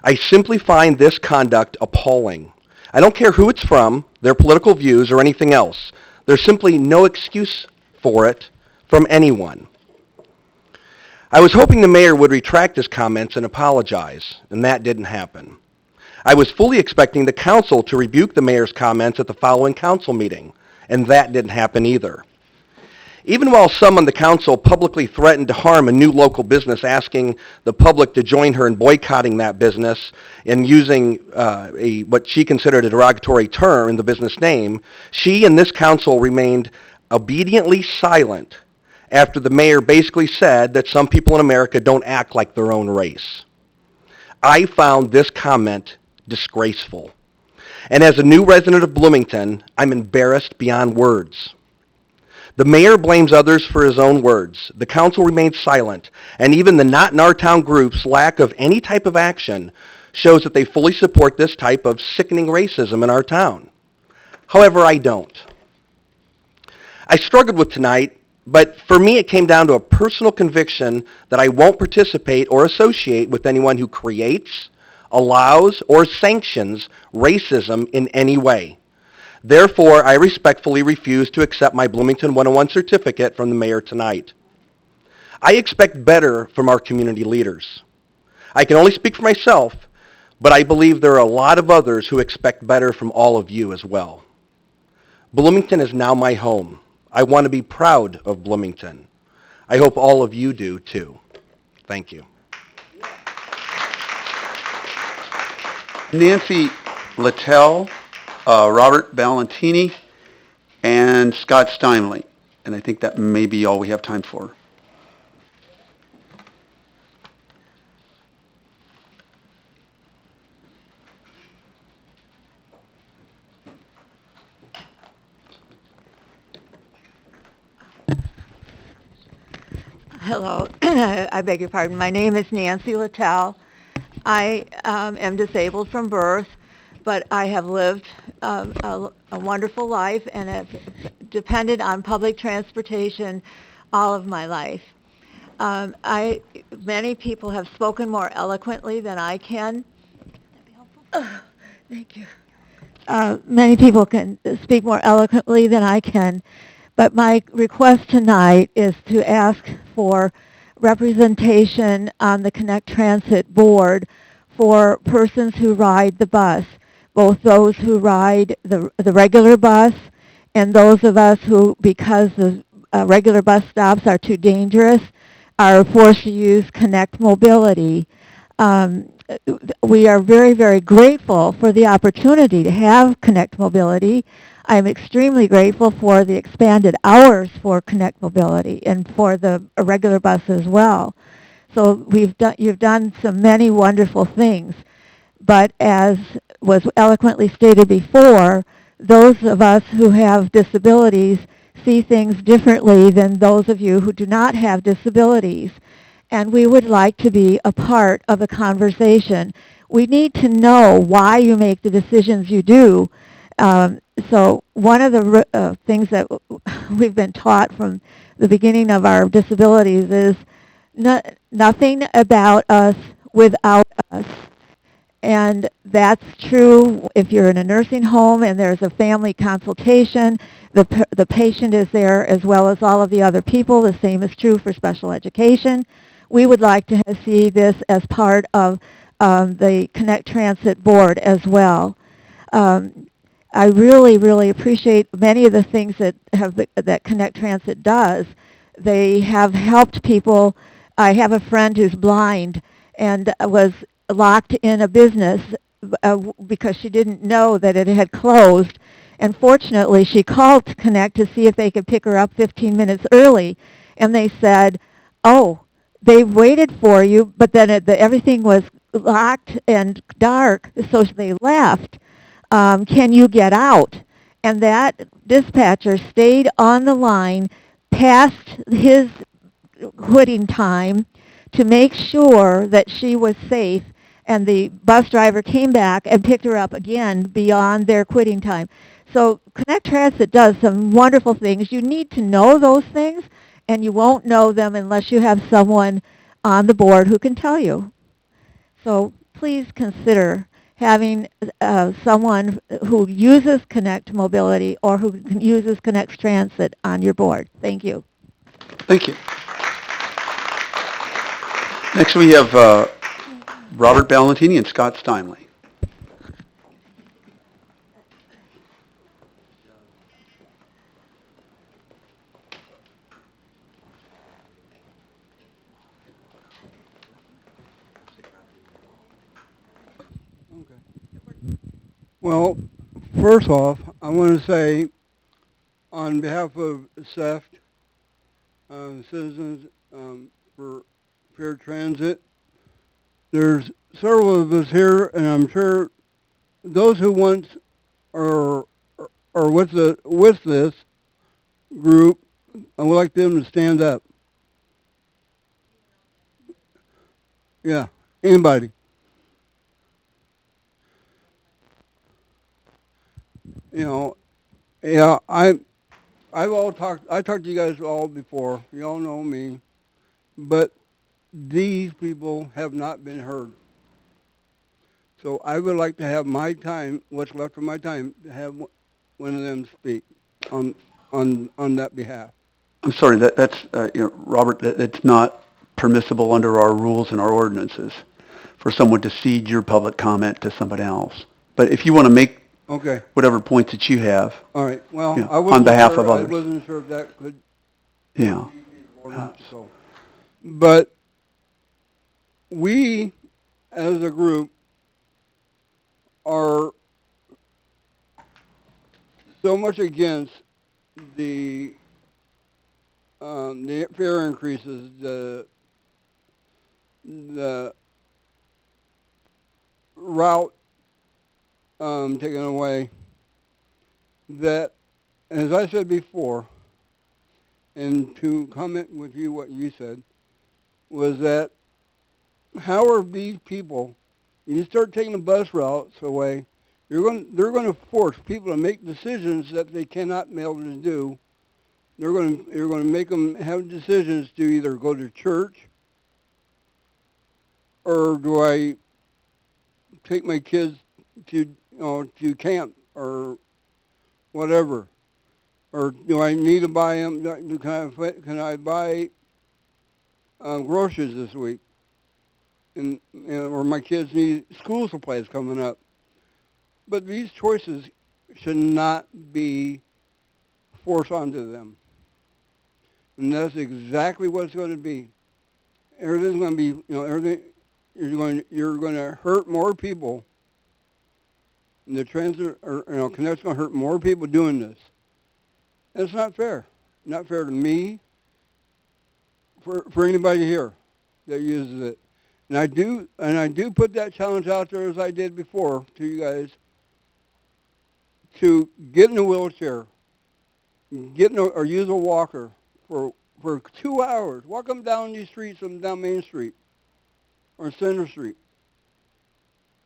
I simply find this conduct appalling. I don't care who it's from, their political views, or anything else. There's simply no excuse for it from anyone. I was hoping the mayor would retract his comments and apologize, and that didn't happen. I was fully expecting the council to rebuke the mayor's comments at the following council meeting, and that didn't happen either. Even while some on the council publicly threatened to harm a new local business, asking the public to join her in boycotting that business and using what she considered a derogatory term in the business name, she and this council remained obediently silent after the mayor basically said that some people in America don't act like their own race. I found this comment disgraceful. And as a new resident of Bloomington, I'm embarrassed beyond words. The mayor blames others for his own words. The council remains silent, and even the Not in Our Town group's lack of any type of action shows that they fully support this type of sickening racism in our town. However, I don't. I struggled with tonight, but for me it came down to a personal conviction that I won't participate or associate with anyone who creates, allows, or sanctions racism in any way. Therefore, I respectfully refuse to accept my Bloomington 101 certificate from the mayor tonight. I expect better from our community leaders. I can only speak for myself, but I believe there are a lot of others who expect better from all of you as well. Bloomington is now my home. I want to be proud of Bloomington. I hope all of you do too. Thank you. Nancy Littell, Robert Ballantini, and Scott Steinley. And I think that may be all we have time for. Hello, I beg your pardon. My name is Nancy Littell. I am disabled from birth, but I have lived a wonderful life and have depended on public transportation all of my life. Many people have spoken more eloquently than I can. Thank you. Many people can speak more eloquently than I can, but my request tonight is to ask for representation on the Connect Transit Board for persons who ride the bus, both those who ride the regular bus and those of us who, because the regular bus stops are too dangerous, are forced to use Connect Mobility. We are very, very grateful for the opportunity to have Connect Mobility. I'm extremely grateful for the expanded hours for Connect Mobility and for the regular bus as well. So you've done some many wonderful things. But as was eloquently stated before, those of us who have disabilities see things differently than those of you who do not have disabilities. And we would like to be a part of the conversation. We need to know why you make the decisions you do. So one of the things that we've been taught from the beginning of our disabilities is nothing about us without us. And that's true if you're in a nursing home and there's a family consultation. The patient is there as well as all of the other people. The same is true for special education. We would like to see this as part of the Connect Transit Board as well. I really, really appreciate many of the things that Connect Transit does. They have helped people. I have a friend who's blind and was locked in a business because she didn't know that it had closed. And fortunately, she called to Connect to see if they could pick her up 15 minutes early. And they said, oh, they waited for you, but then everything was locked and dark, so they left. Can you get out? And that dispatcher stayed on the line past his quitting time to make sure that she was safe, and the bus driver came back and picked her up again beyond their quitting time. So Connect Transit does some wonderful things. You need to know those things, and you won't know them unless you have someone on the board who can tell you. So please consider having someone who uses Connect Mobility or who uses Connect Transit on your board. Thank you. Thank you. Next we have Robert Ballantini and Scott Steinley. Well, first off, I want to say, on behalf of SEFT, Citizens for Fair Transit, there's several of us here, and I'm sure those who once are with this group, I would like them to stand up. Yeah, anybody. You know, yeah, I talked to you guys all before. You all know me, but these people have not been heard. So I would like to have my time, what's left of my time, to have one of them speak on that behalf. I'm sorry, that's, Robert, it's not permissible under our rules and our ordinances for someone to cede your public comment to somebody else. But if you want to make Okay, whatever points that you have, all right. Well, Yeah, I wasn't on behalf sure, of others. I wasn't sure if that could yeah. or not, so. But we, as a group, are so much against the fare increases, the route taken away, that, as I said before, and to comment with you what you said, was that how are these people, you start taking the bus routes away, they're going to force people to make decisions that they cannot be able to do. You're going to make them have decisions to either go to church, or do I take my kids to camp or whatever, or do I need to buy them? Can I buy groceries this week? And or my kids need school supplies coming up. But these choices should not be forced onto them. And that's exactly what it's going to be. Everything's going to be, everything, you're going to hurt more people. And the transit, Connect's going to hurt more people doing this. And it's not fair. Not fair to me, for anybody here that uses it. And I do put that challenge out there, as I did before to you guys, to get in a wheelchair, or use a walker for 2 hours. Walk them down these streets, down Main Street or Center Street.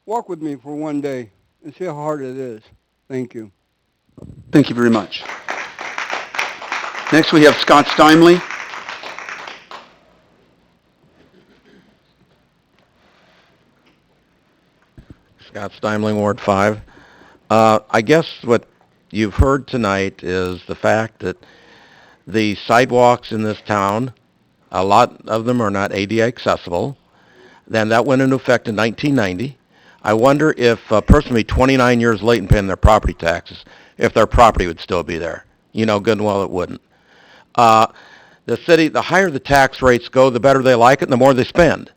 Walk with me for one day and see how hard it is. Thank you. Thank you very much. Next, we have Scott Steinley. Scott Steimling, Ward 5. I guess what you've heard tonight is the fact that the sidewalks in this town, a lot of them are not ADA accessible. Then that went into effect in 1990. I wonder if a person be 29 years late in paying their property taxes, if their property would still be there. You know good and well it wouldn't. The city, the higher the tax rates go, the better they like it and the more they spend.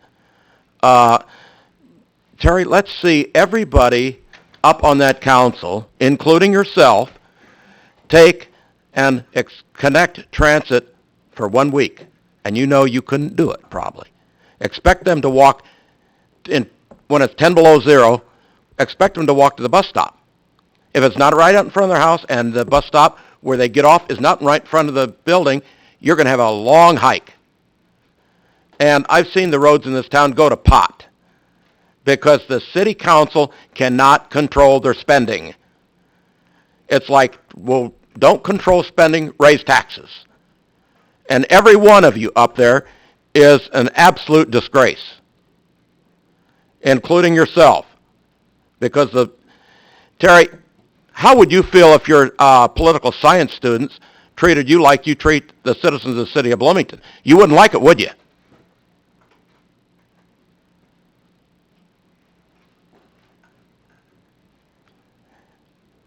Terry, let's see everybody up on that council, including yourself, take and connect transit for 1 week. And you know you couldn't do it, probably. Expect them to walk, when it's 10 below zero, expect them to walk to the bus stop. If it's not right out in front of their house and the bus stop where they get off is not right in front of the building, you're going to have a long hike. And I've seen the roads in this town go to pot because the city council cannot control their spending. It's like, well, don't control spending, raise taxes. And every one of you up there is an absolute disgrace, including yourself. Because Terry, how would you feel if your political science students treated you like you treat the citizens of the city of Bloomington? You wouldn't like it, would you?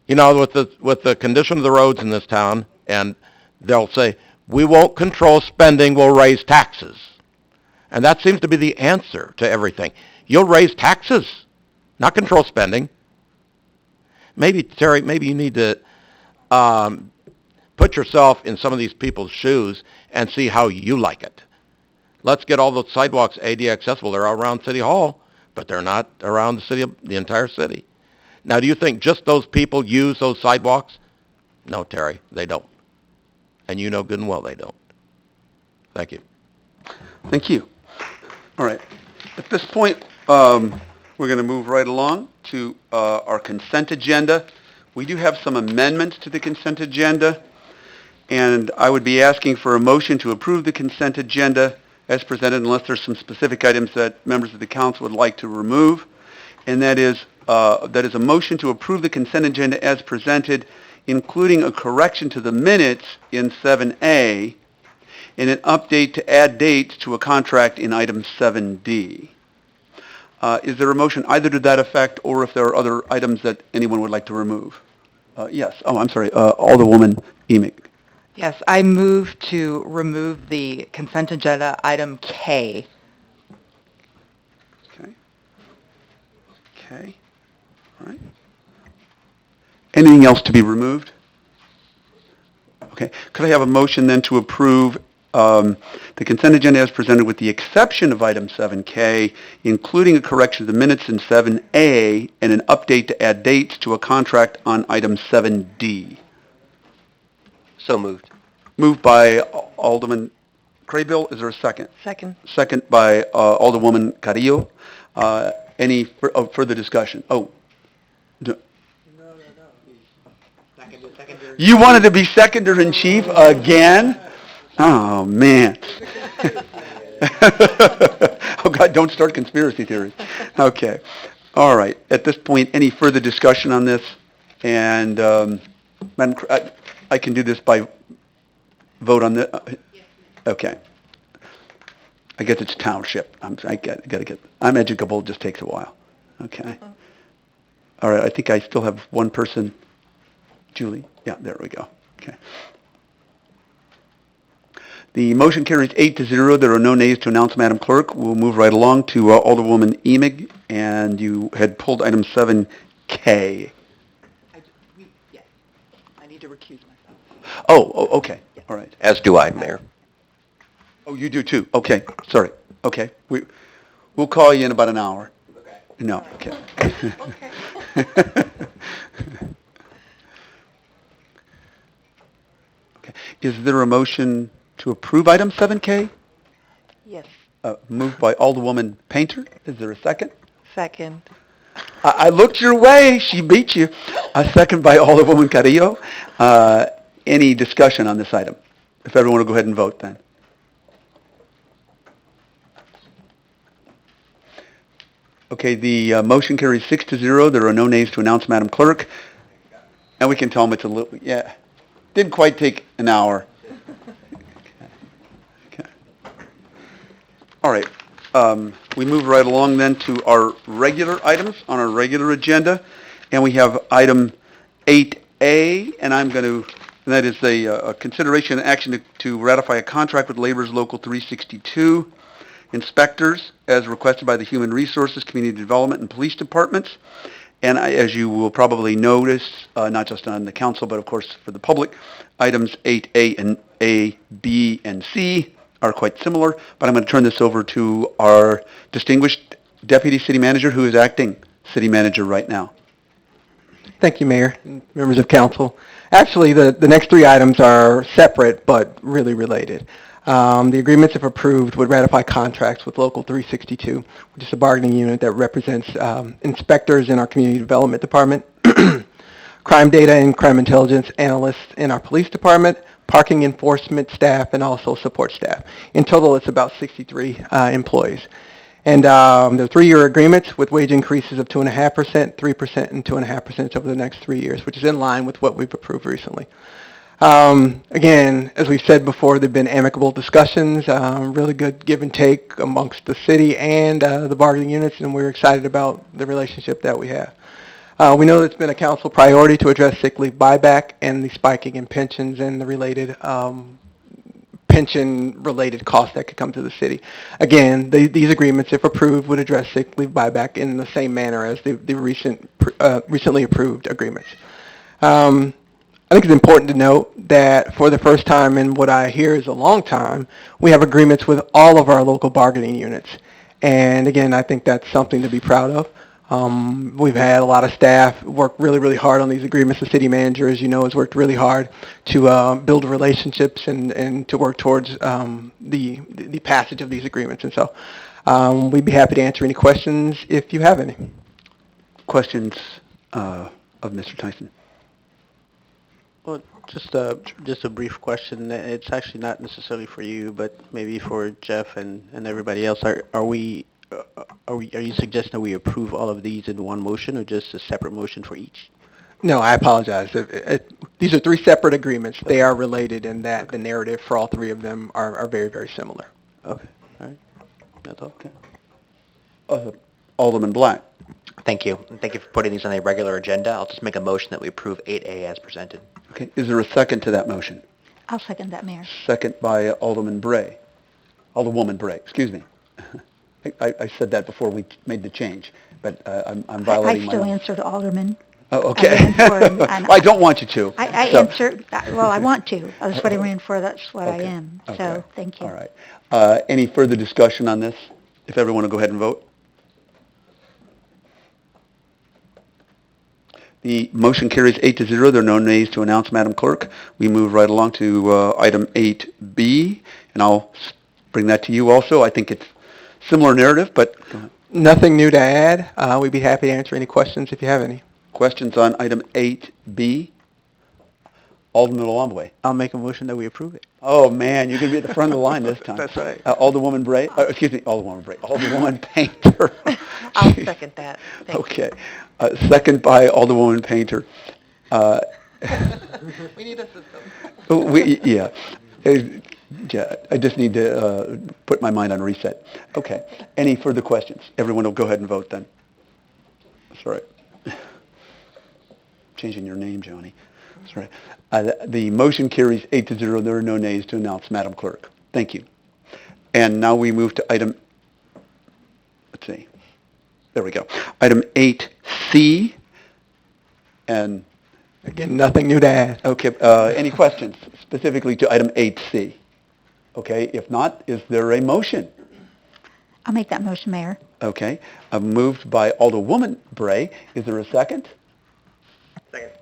You know, with the condition of the roads in this town, and they'll say, we won't control spending, we'll raise taxes. And that seems to be the answer to everything. You'll raise taxes, not control spending. Maybe, Terry, maybe you need to put yourself in some of these people's shoes and see how you like it. Let's get all the sidewalks ADA accessible. They're around City Hall, but they're not around the entire city. Now, do you think just those people use those sidewalks? No, Terry, they don't. And you know good and well they don't. Thank you. Thank you. All right. At this point, we're going to move right along to our consent agenda. We do have some amendments to the consent agenda, and I would be asking for a motion to approve the consent agenda as presented unless there's some specific items that members of the council would like to remove. and that is a motion to approve the consent agenda as presented, including a correction to the minutes in 7A and an update to add dates to a contract in item 7D. Is there a motion either to that effect, or if there are other items that anyone would like to remove? Yes. Oh, I'm sorry. Alderwoman Emig. Yes, I move to remove the consent agenda item K. Okay. Okay. All right. Anything else to be removed? Okay. Could I have a motion then to approve the consent agenda as presented with the exception of item 7K, including a correction of the minutes in 7A and an update to add dates to a contract on item 7D? So moved. Moved by Alderman Craybill. Is there a second? Second. Second by Alderwoman Carrillo. Any further discussion? Oh. You wanted to be seconder-in-chief again? Oh, man. Oh, God, don't start conspiracy theories. Okay. All right. At this point, any further discussion on this? And, Madam, I can do this by vote on the, okay. I guess it's township. I'm educable, it just takes a while. Okay. All right, I think I still have one person. Julie? Yeah, there we go. Okay. The motion carries 8-0. There are no nays to announce, Madam Clerk. We'll move right along to Alderwoman Emig, and you had pulled item 7K. Yes, I need to recuse myself. Oh, okay. All right. As do I, Mayor. Oh, you do too? Okay, sorry. Okay. We'll call you in about an hour. Okay. No, okay. Okay. Okay. Is there a motion to approve item 7K? Yes. Moved by Alderwoman Painter. Is there a second? Second. I looked your way. She beat you. A second by Alderwoman Carrillo. Any discussion on this item? If everyone will go ahead and vote then. Okay, the motion carries 6-0. There are no nays to announce, Madam Clerk. And we can tell them it's a little, yeah, didn't quite take an hour. Okay. All right. We move right along then to our regular items on our regular agenda. And we have item 8A, and that is a consideration and action to ratify a contract with Labor's Local 362 inspectors as requested by the Human Resources, Community Development, and Police Departments. And as you will probably notice, not just on the council, but of course for the public, items 8A and A, B, and C are quite similar. But I'm going to turn this over to our distinguished Deputy City Manager, who is acting City Manager right now. Thank you, Mayor, and members of council. Actually, the next three items are separate but really related. The agreements, if approved, would ratify contracts with Local 362, which is a bargaining unit that represents inspectors in our Community Development Department, crime data and crime intelligence analysts in our Police Department, parking enforcement staff, and also support staff. In total, it's about 63 employees. And they're three-year agreements with wage increases of 2.5%, 3%, and 2.5% over the next 3 years, which is in line with what we've approved recently. Again, as we've said before, there have been amicable discussions, really good give and take amongst the city and the bargaining units, and we're excited about the relationship that we have. We know it's been a council priority to address sick leave buyback and the spiking in pensions and the related pension-related costs that could come to the city. Again, these agreements, if approved, would address sick leave buyback in the same manner as the recently approved agreements. I think it's important to note that for the first time in what I hear is a long time, we have agreements with all of our local bargaining units. And again, I think that's something to be proud of. We've had a lot of staff work really, really hard on these agreements. The city manager, as you know, has worked really hard to build relationships and to work towards the passage of these agreements. And so we'd be happy to answer any questions if you have any. Questions of Mr. Tyson? Well, just a brief question. It's actually not necessarily for you, but maybe for Jeff and everybody else. Are we are you suggesting that we approve all of these in one motion or just a separate motion for each? No, I apologize. These are three separate agreements. They are related in that the narrative for all three of them are very, very similar. Okay, all right. That's all. Alderman Black. Thank you. And thank you for putting these on a regular agenda. I'll just make a motion that we approve 8A as presented. Okay, is there a second to that motion? I'll second that, Mayor. Second by Alderman Bray. Alderwoman Bray, excuse me. I said that before we made the change, but I'm violating my... I still answered Alderman. Oh, okay. I ran for him, and I don't want you to. I So- answered, well, I want to. That's what I ran for, that's what I Okay, am. okay. So, thank you. All right. Any further discussion on this? If everyone will go ahead and vote. The motion carries 8-0. There are no nays to announce, Madam Clerk. We move right along to item 8B, and I'll bring that to you also. I think it's similar narrative, but Nothing new to add. We'd be happy to answer any questions if you have any. questions on item 8B? Alderman Olambwe. I'll make a motion that we approve it. Oh, man, you're going to be at the front of the line this time. That's right. Alderwoman Bray, excuse me, Alderwoman Bray, Alderwoman Painter. I'll second that. Thank you. Okay. Second by Alderwoman Painter. We need a system. Yeah. Yeah, I just need to put my mind on reset. Okay. Any further questions? Everyone will go ahead and vote then. That's all right. Changing your name, Joni. That's right. The motion carries 8-0. There are no nays to announce, Madam Clerk. Thank you. And now we move to item, let's see. There we go. Item 8C. And Again, nothing new to add. okay, any questions specifically to item 8C? Okay, if not, is there a motion? I'll make that motion, Mayor. Okay, moved by Alderwoman Bray. Is there a second? Second.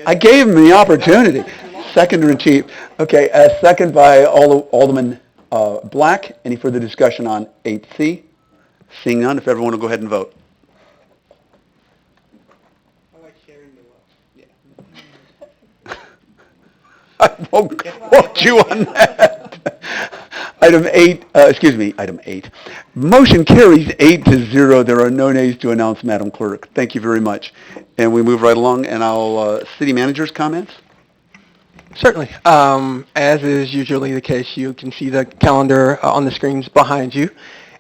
I gave him the opportunity. Seconder in chief. Okay, second by Alderman Black. Any further discussion on 8C? Seeing none, if everyone will go ahead and vote. I won't quote you on that. Item 8. Motion carries 8-0. There are no nays to announce, Madam Clerk. Thank you very much. And we move right along, and city manager's comments? Certainly. As is usually the case, you can see the calendar on the screens behind you.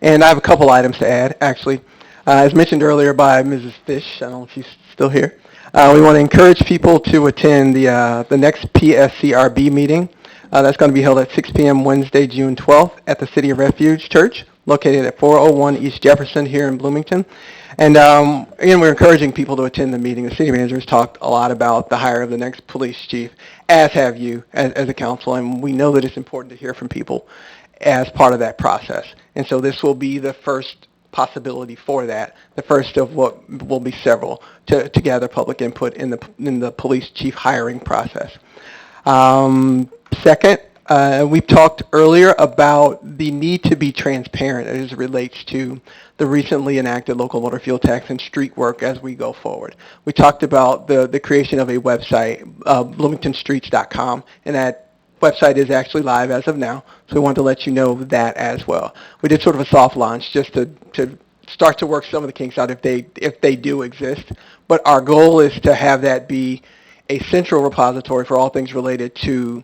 And I have a couple items to add, actually. As mentioned earlier by Mrs. Fish, I don't know if she's still here, we want to encourage people to attend the next PSCRB meeting. That's going to be held at 6 p.m. Wednesday, June 12th at the City of Refuge Church, located at 401 East Jefferson here in Bloomington. And again, we're encouraging people to attend the meeting. The city manager has talked a lot about the hire of the next police chief, as have you as a council, and we know that it's important to hear from people as part of that process. And so this will be the first possibility for that, the first of what will be several to gather public input in the police chief hiring process. Second, we've talked earlier about the need to be transparent as it relates to the recently enacted local motor fuel tax and street work as we go forward. We talked about the creation of a website, bloomingtonstreets.com, and that website is actually live as of now, so we wanted to let you know that as well. We did sort of a soft launch just to start to work some of the kinks out if they do exist, but our goal is to have that be a central repository for all things related to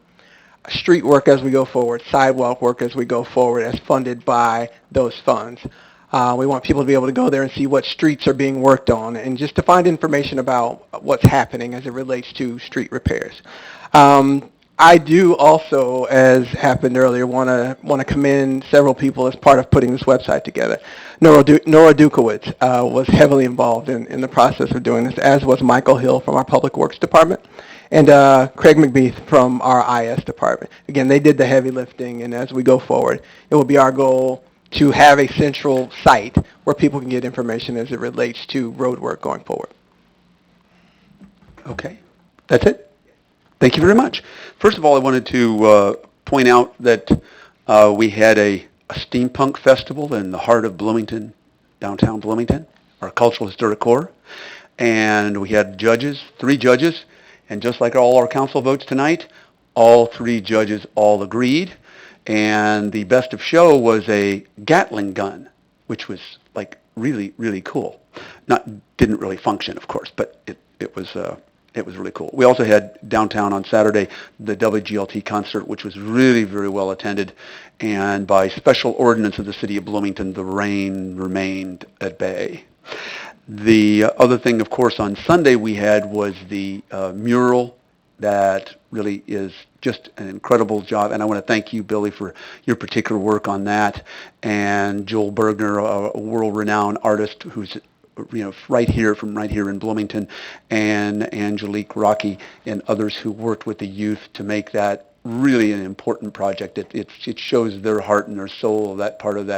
street work as we go forward, sidewalk work as we go forward, as funded by those funds. We want people to be able to go there and see what streets are being worked on and just to find information about what's happening as it relates to street repairs. I do also, as happened earlier, want to commend several people as part of putting this website together. Nora Dukowitz was heavily involved in the process of doing this, as was Michael Hill from our Public Works Department, and Craig McBeath from our IS Department. Again, they did the heavy lifting, and as we go forward, it will be our goal to have a central site where people can get information as it relates to road work going forward. Okay. That's it? Thank you very much. First of all, I wanted to point out that we had a steampunk festival in the heart of Bloomington, downtown Bloomington, our cultural historic core. And we had judges, 3 judges, and just like all our council votes tonight, all 3 judges all agreed. And the best of show was a Gatling gun, which was like really, really cool. Didn't really function, of course, but it was really cool. We also had downtown on Saturday the WGLT concert, which was really very well attended, and by special ordinance of the city of Bloomington, the rain remained at bay. The other thing, of course, on Sunday we had was the mural that really is just an incredible job, and I want to thank you, Billy, for your particular work on that, and Joel Bergner, a world-renowned artist who's right here in Bloomington, and Angelique Rocky and others who worked with the youth to make that really an important project. It shows their heart and their soul of that part of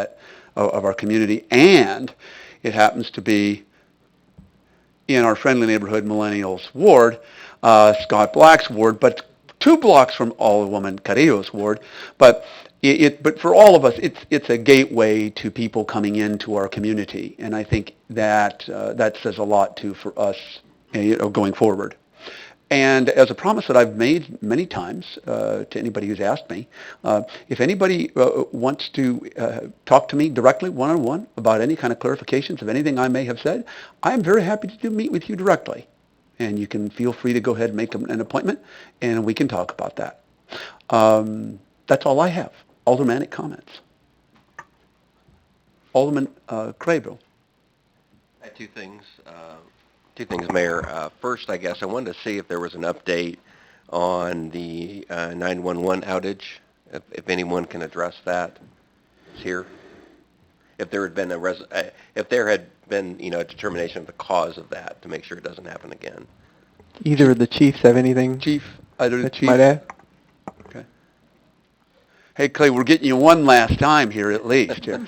our community, and it happens to be in our friendly neighborhood Millennials Ward, Scott Black's ward, but 2 blocks from All-Woman Carrillo's ward, but for all of us, it's a gateway to people coming into our community, and I think that says a lot too for us, going forward. And as a promise that I've made many times to anybody who's asked me, if anybody wants to talk to me directly, one-on-one, about any kind of clarifications of anything I may have said, I'm very happy to meet with you directly, and you can feel free to go ahead and make an appointment, and we can talk about that. That's all I have. Aldermanic comments. Alderman Craybill. I have two things, Mayor. First, I guess I wanted to see if there was an update on the 911 outage, if anyone can address that. It's here. If there had been a determination of the cause of that to make sure it doesn't happen again. Either of the chiefs have anything Either the that chief. you might add? Okay. Hey, Clay, we're getting you one last time here at least. Here.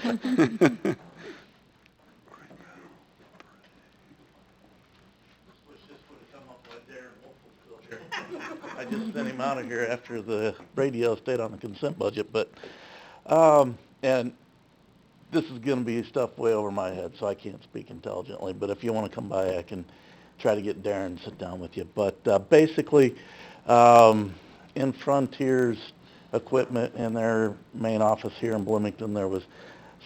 I just sent him out of here after the radio stayed on the consent budget, but, and this is going to be stuff way over my head, so I can't speak intelligently, but if you want to come by, I can try to get Darren to sit down with you. But basically, in Frontier's equipment in their main office here in Bloomington, there was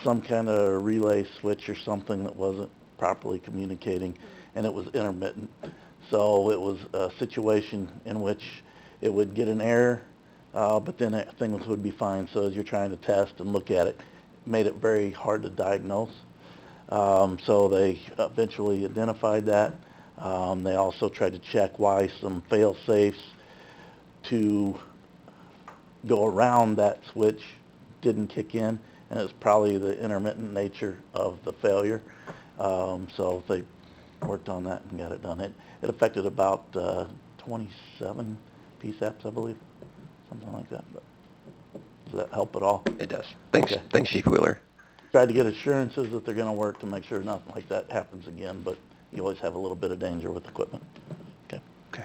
some kind of relay switch or something that wasn't properly communicating, and it was intermittent. So it was a situation in which it would get an error, but then things would be fine. So as you're trying to test and look at it, it made it very hard to diagnose. So they eventually identified that. They also tried to check why some fail-safes to go around that switch didn't kick in, and it's probably the intermittent nature of the failure. So they worked on that and got it done. It affected about 27 PSAPs, I believe, something like that. But does that help at all? It does. Thanks, Okay. Thanks, Chief Wheeler. Tried to get assurances that they're going to work to make sure nothing like that happens again, but you always have a little bit of danger with equipment. Okay. Okay.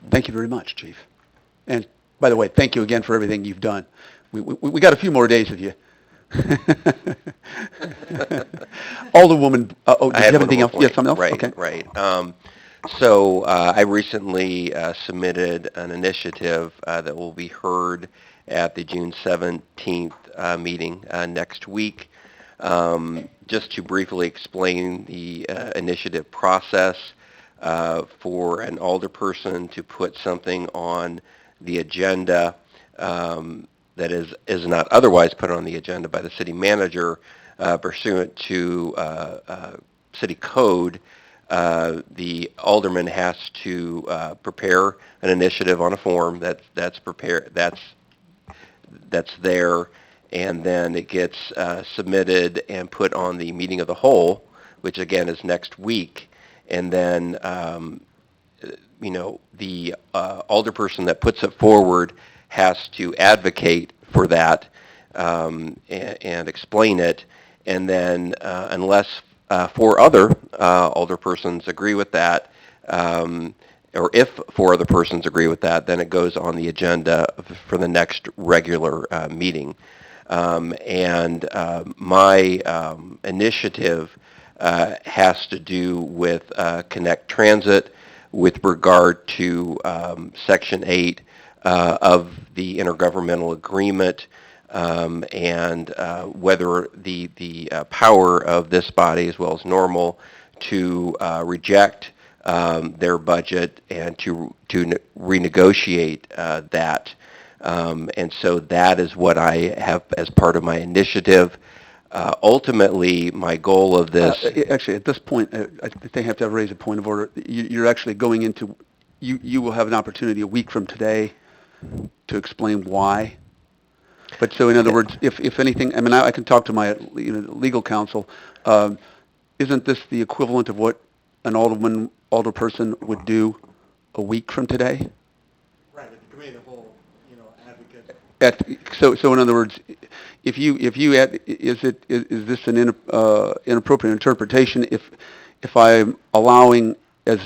Thank you very much, Chief. And by the way, thank you again for everything you've done. We got a few more days of you. Alderwoman, did you have anything else? Yes, something else? Right, Okay. right. So I recently submitted an initiative that will be heard at the June 17th meeting next week. Just to briefly explain the initiative process, for an alderperson to put something on the agenda that is not otherwise put on the agenda by the city manager pursuant to city code, the alderman has to prepare an initiative on a form that's prepared, that's there, and then it gets submitted and put on the meeting of the whole, which again is next week, and then the alderperson that puts it forward has to advocate for that and explain it, and then unless 4 other alderpersons agree with that, or if 4 other persons agree with that, then it goes on the agenda for the next regular meeting. And my initiative has to do with Connect Transit with regard to Section 8 of the intergovernmental agreement and whether the power of this body, as well as normal, to reject their budget and to renegotiate that. And so that is what I have as part of my initiative. Ultimately, my goal of this... Actually, at this point, I think they have to raise a point of order. You're actually going into... You will have an opportunity a week from today to explain why. But so in other words, if anything, I mean, I can talk to my legal counsel. Isn't this the equivalent of what an alderperson would do a week from today? Right, but the committee of the whole, advocate. So in other words, if you is this an inappropriate interpretation if I'm allowing as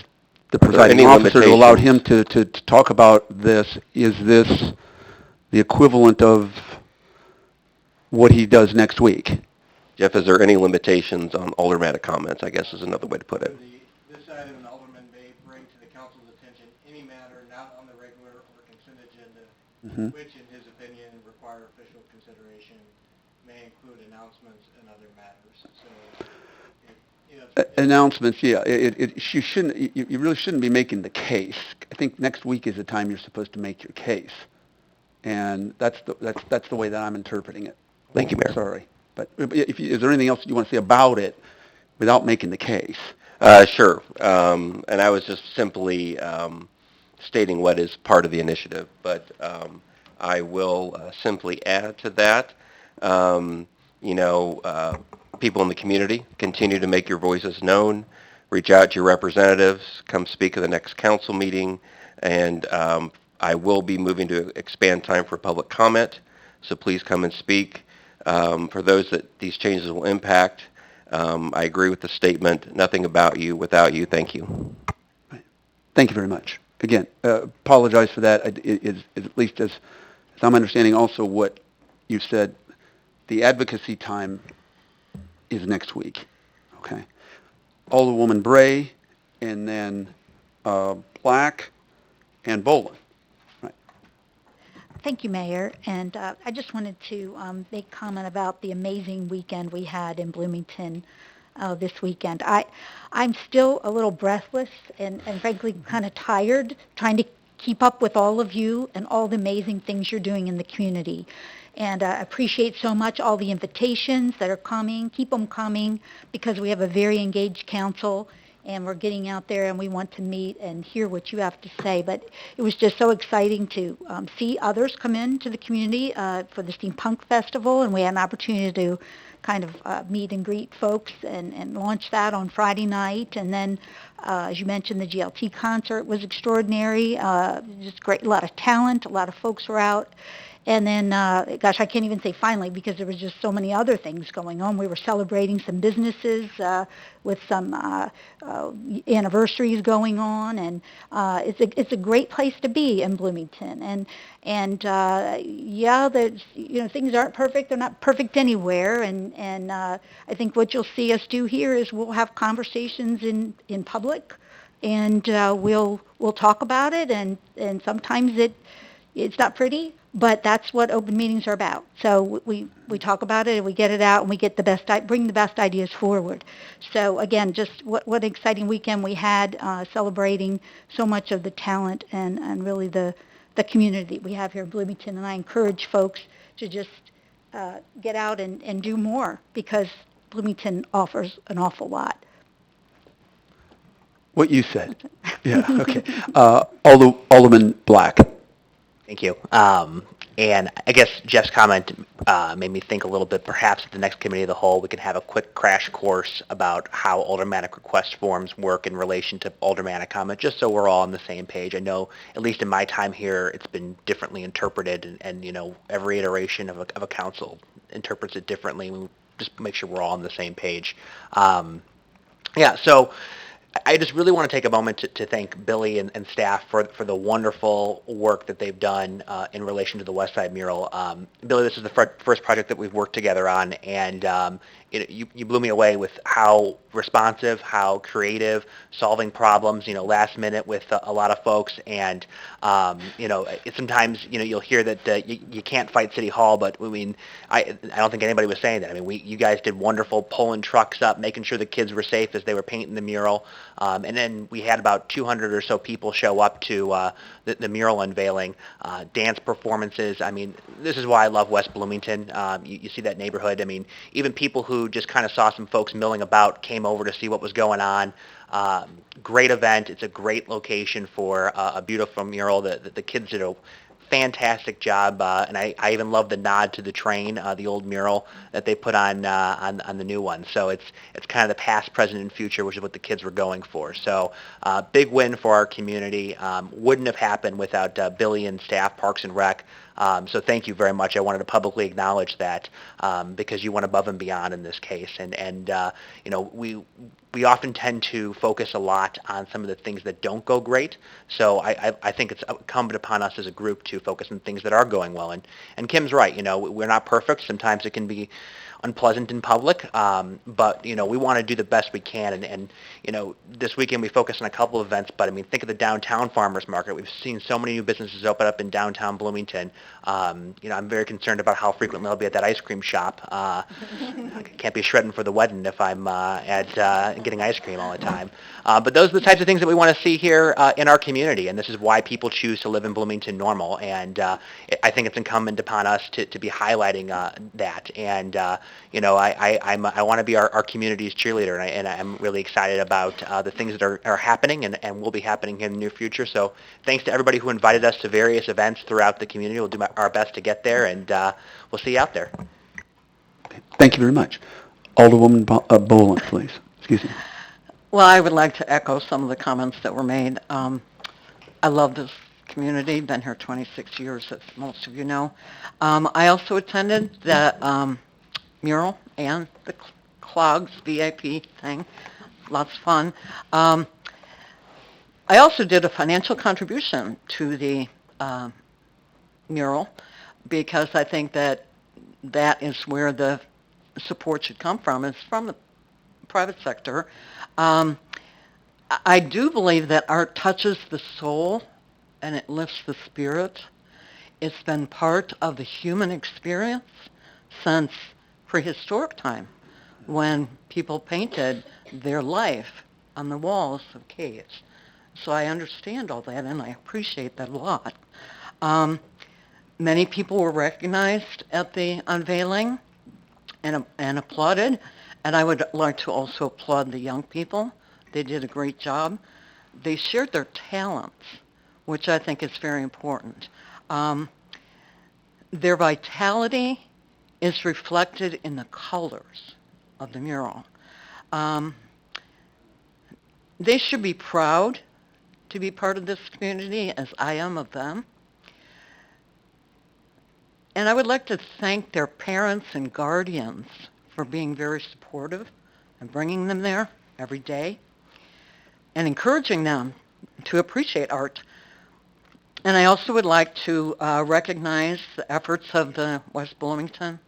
the presiding officer to allow him to talk about this? Is this the equivalent of what he does next week? Jeff, is there any limitations on aldermanic comments, I guess is another way to put it. This item, an alderman may bring to the council's attention any matter not on the regular or consent agenda, which in his opinion require official consideration, may include announcements and other matters. So, Announcements, yeah. You really shouldn't be making the case. I think next week is the time you're supposed to make your case, and that's the way that I'm interpreting it. Thank you, Mayor. Sorry, but is there anything else you want to say about it without making the case? Sure. And I was just simply stating what is part of the initiative, but I will simply add to that. People in the community, continue to make your voices known. Reach out to your representatives. Come speak at the next council meeting. And I will be moving to expand time for public comment, so please come and speak. For those that these changes will impact, I agree with the statement, nothing about you without you. Thank you. Thank you very much. Again, apologize for that. Is at least as I'm understanding also what you said, the advocacy time is next week. Okay. Alderwoman Bray, and then Black and Bolin. Thank you, Mayor. And I just wanted to make comment about the amazing weekend we had in Bloomington this weekend. I'm still a little breathless and frankly kind of tired trying to keep up with all of you and all the amazing things you're doing in the community. And I appreciate so much all the invitations that are coming. Keep them coming because we have a very engaged council and we're getting out there and we want to meet and hear what you have to say. But it was just so exciting to see others come into the community for the Steampunk Festival, and we had an opportunity to kind of meet and greet folks and launch that on Friday night. And then, as you mentioned, the GLT concert was extraordinary, just great, a lot of talent, a lot of folks were out. And then, gosh, I can't even say finally because there was just so many other things going on. We were celebrating some businesses with some anniversaries going on, and it's a great place to be in Bloomington. And yeah, there's, things aren't perfect. They're not perfect anywhere. And I think what you'll see us do here is we'll have conversations in public, and we'll talk about it. And sometimes it's not pretty, but that's what open meetings are about. So we talk about it and we get it out and we get bring the best ideas forward. So again, just what an exciting weekend we had, celebrating so much of the talent and really the community we have here in Bloomington. And I encourage folks to just get out and do more because Bloomington offers an awful lot. What you said. Yeah, okay. Alderman Black. Thank you. And I guess Jeff's comment made me think a little bit, perhaps at the next committee of the whole, we could have a quick crash course about how aldermanic request forms work in relation to aldermanic comment, just so we're all on the same page. I know, at least in my time here, it's been differently interpreted, and every iteration of a council interprets it differently. We just make sure we're all on the same page. So I just really want to take a moment to thank Billy and staff for the wonderful work that they've done in relation to the West Side mural. Billy, this is the first project that we've worked together on, and you blew me away with how responsive, how creative, solving problems, last minute with a lot of folks. And, sometimes, you'll hear that you can't fight City Hall, but I mean, I don't think anybody was saying that. I mean, you guys did wonderful pulling trucks up, making sure the kids were safe as they were painting the mural. And then we had about 200 or so people show up to the mural unveiling, dance performances. I mean, this is why I love West Bloomington. You see that neighborhood. I mean, even people who just kind of saw some folks milling about came over to see what was going on. Great event. It's a great location for a beautiful mural. The kids did a fantastic job, and I even love the nod to the train, the old mural that they put on the new one. So it's kind of the past, present, and future, which is what the kids were going for. So big win for our community. Wouldn't have happened without Billy and staff, Parks and Rec. So thank you very much. I wanted to publicly acknowledge that because you went above and beyond in this case. And we often tend to focus a lot on some of the things that don't go great. So I think it's incumbent upon us as a group to focus on things that are going well. And Kim's right. We're not perfect. Sometimes it can be unpleasant in public, but we want to do the best we can. And this weekend we focused on a couple of events, but I mean, think of the downtown farmers market. We've seen so many new businesses open up in downtown Bloomington. I'm very concerned about how frequently I'll be at that ice cream shop. I can't be shredding for the wedding if I'm at getting ice cream all the time. But those are the types of things that we want to see here in our community, and this is why people choose to live in Bloomington Normal. And I think it's incumbent upon us to be highlighting that. And I want to be our community's cheerleader, and I'm really excited about the things that are happening and will be happening in the near future. So thanks to everybody who invited us to various events throughout the community. We'll do our best to get there, and we'll see you out there. Thank you very much. Alderwoman Boland, please. Excuse me. Well, I would like to echo some of the comments that were made. I love this community, been here 26 years, as most of you know. I also attended the mural and the Clogs VIP thing. Lots of fun. I also did a financial contribution to the mural because I think that is where the support should come from. It's from the private sector. I do believe that art touches the soul and it lifts the spirit. It's been part of the human experience since prehistoric time when people painted their life on the walls of caves. So I understand all that and I appreciate that a lot. Many people were recognized at the unveiling and applauded. And I would like to also applaud the young people. They did a great job. They shared their talents, which I think is very important. Their vitality is reflected in the colors of the mural. They should be proud to be part of this community, as I am of them. And I would like to thank their parents and guardians for being very supportive and bringing them there every day and encouraging them to appreciate art. And I also would like to recognize the efforts of the West Bloomington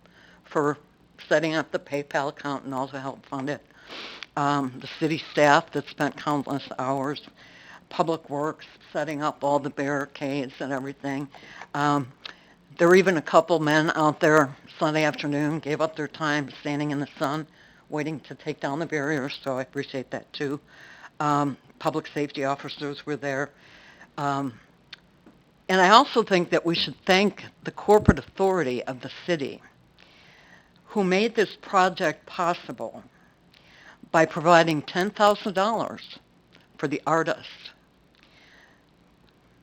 for setting up the PayPal account and also help fund it. The city staff that spent countless hours, Public Works setting up all the barricades and everything. There were even a couple men out there Sunday afternoon, gave up their time standing in the sun, waiting to take down the barriers, so I appreciate that too. Public safety officers were there. And I also think that we should thank the corporate authority of the city who made this project possible by providing $10,000 for the artists.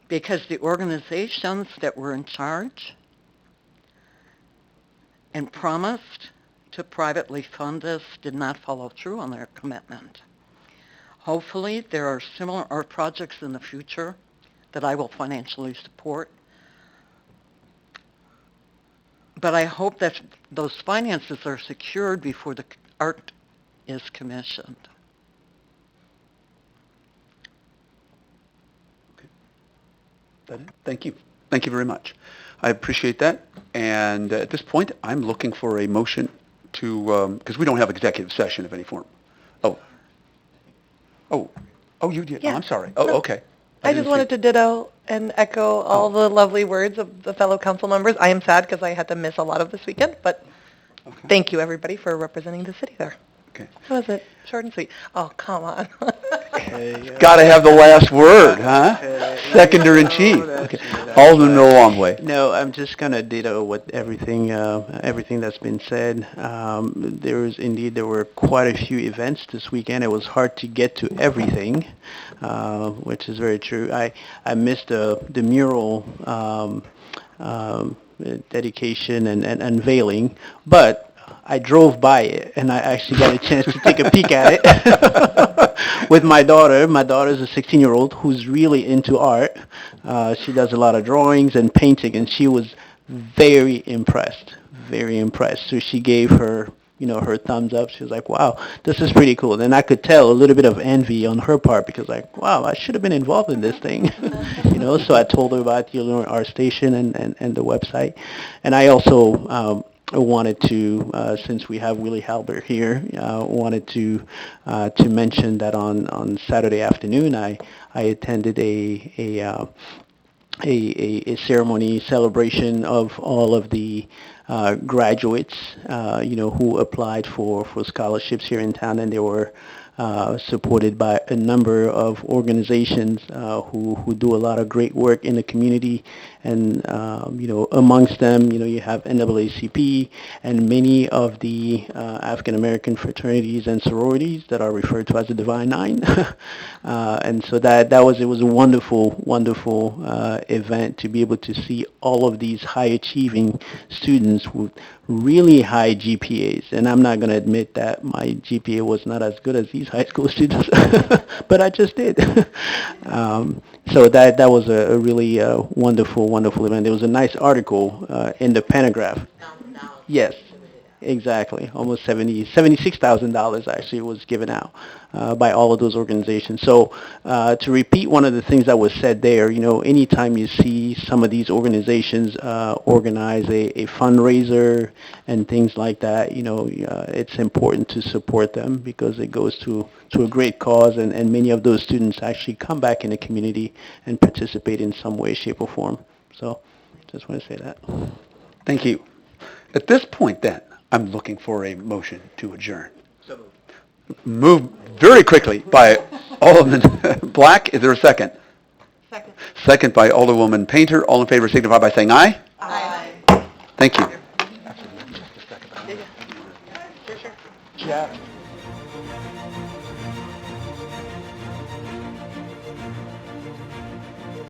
Because the organizations that were in charge and promised to privately fund this did not follow through on their commitment. Hopefully there are similar art projects in the future that I will financially support. But I hope that those finances are secured before the art is commissioned. Thank you. Thank you very much. I appreciate that. And at this point, I'm looking for a motion because we don't have executive session of any form. Oh, you did? Oh, Yeah. I'm sorry. No. Oh, okay. I just wanted to ditto and echo all the lovely words of the fellow council members. I am sad because I had to miss a lot of this weekend, but thank you, everybody, for representing the city there. Okay. That was it. Short and sweet. Oh, come on. Got to have the last word, huh? Seconder in chief. Okay. Alderman Longway. No, I'm just going to ditto what everything that's been said. There were quite a few events this weekend. It was hard to get to everything, which is very true. I missed the mural dedication and unveiling, but I drove by it, and I actually got a chance to take a peek at it with my daughter. My daughter's a 16-year-old who's really into art. She does a lot of drawings and painting, and she was very impressed. So she gave her thumbs up. She was like, wow, this is pretty cool. And I could tell a little bit of envy on her part because like, wow, I should have been involved in this thing. So I told her about the Illinois Art Station and the website. And I also wanted to, since we have Willie Halbert here, wanted to mention that on Saturday afternoon I attended a ceremony celebration of all of the graduates, who applied for scholarships here in town, and they were supported by a number of organizations who do a lot of great work in the community. And, amongst them, you have NAACP and many of the African-American fraternities and sororities that are referred to as the Divine Nine. And so it was a wonderful event to be able to see all of these high-achieving students with really high GPAs. And I'm not going to admit that my GPA was not as good as these high school students, but I just did. So that was a really wonderful event. There was a nice article in the Pentagraph. Yes, exactly. Almost $76,000 actually was given out by all of those organizations. So to repeat one of the things that was said there, anytime you see some of these organizations organize a fundraiser and things like that, it's important to support them because it goes to a great cause, and many of those students actually come back in the community and participate in some way, shape, or form. So just want to say that. Thank you. At this point, then, I'm looking for a motion to adjourn. Moved very quickly by Alderman Black. Is there a second? Second. Second by Alderwoman Painter. All in favor signify by saying aye. Aye. Thank you. Jeff.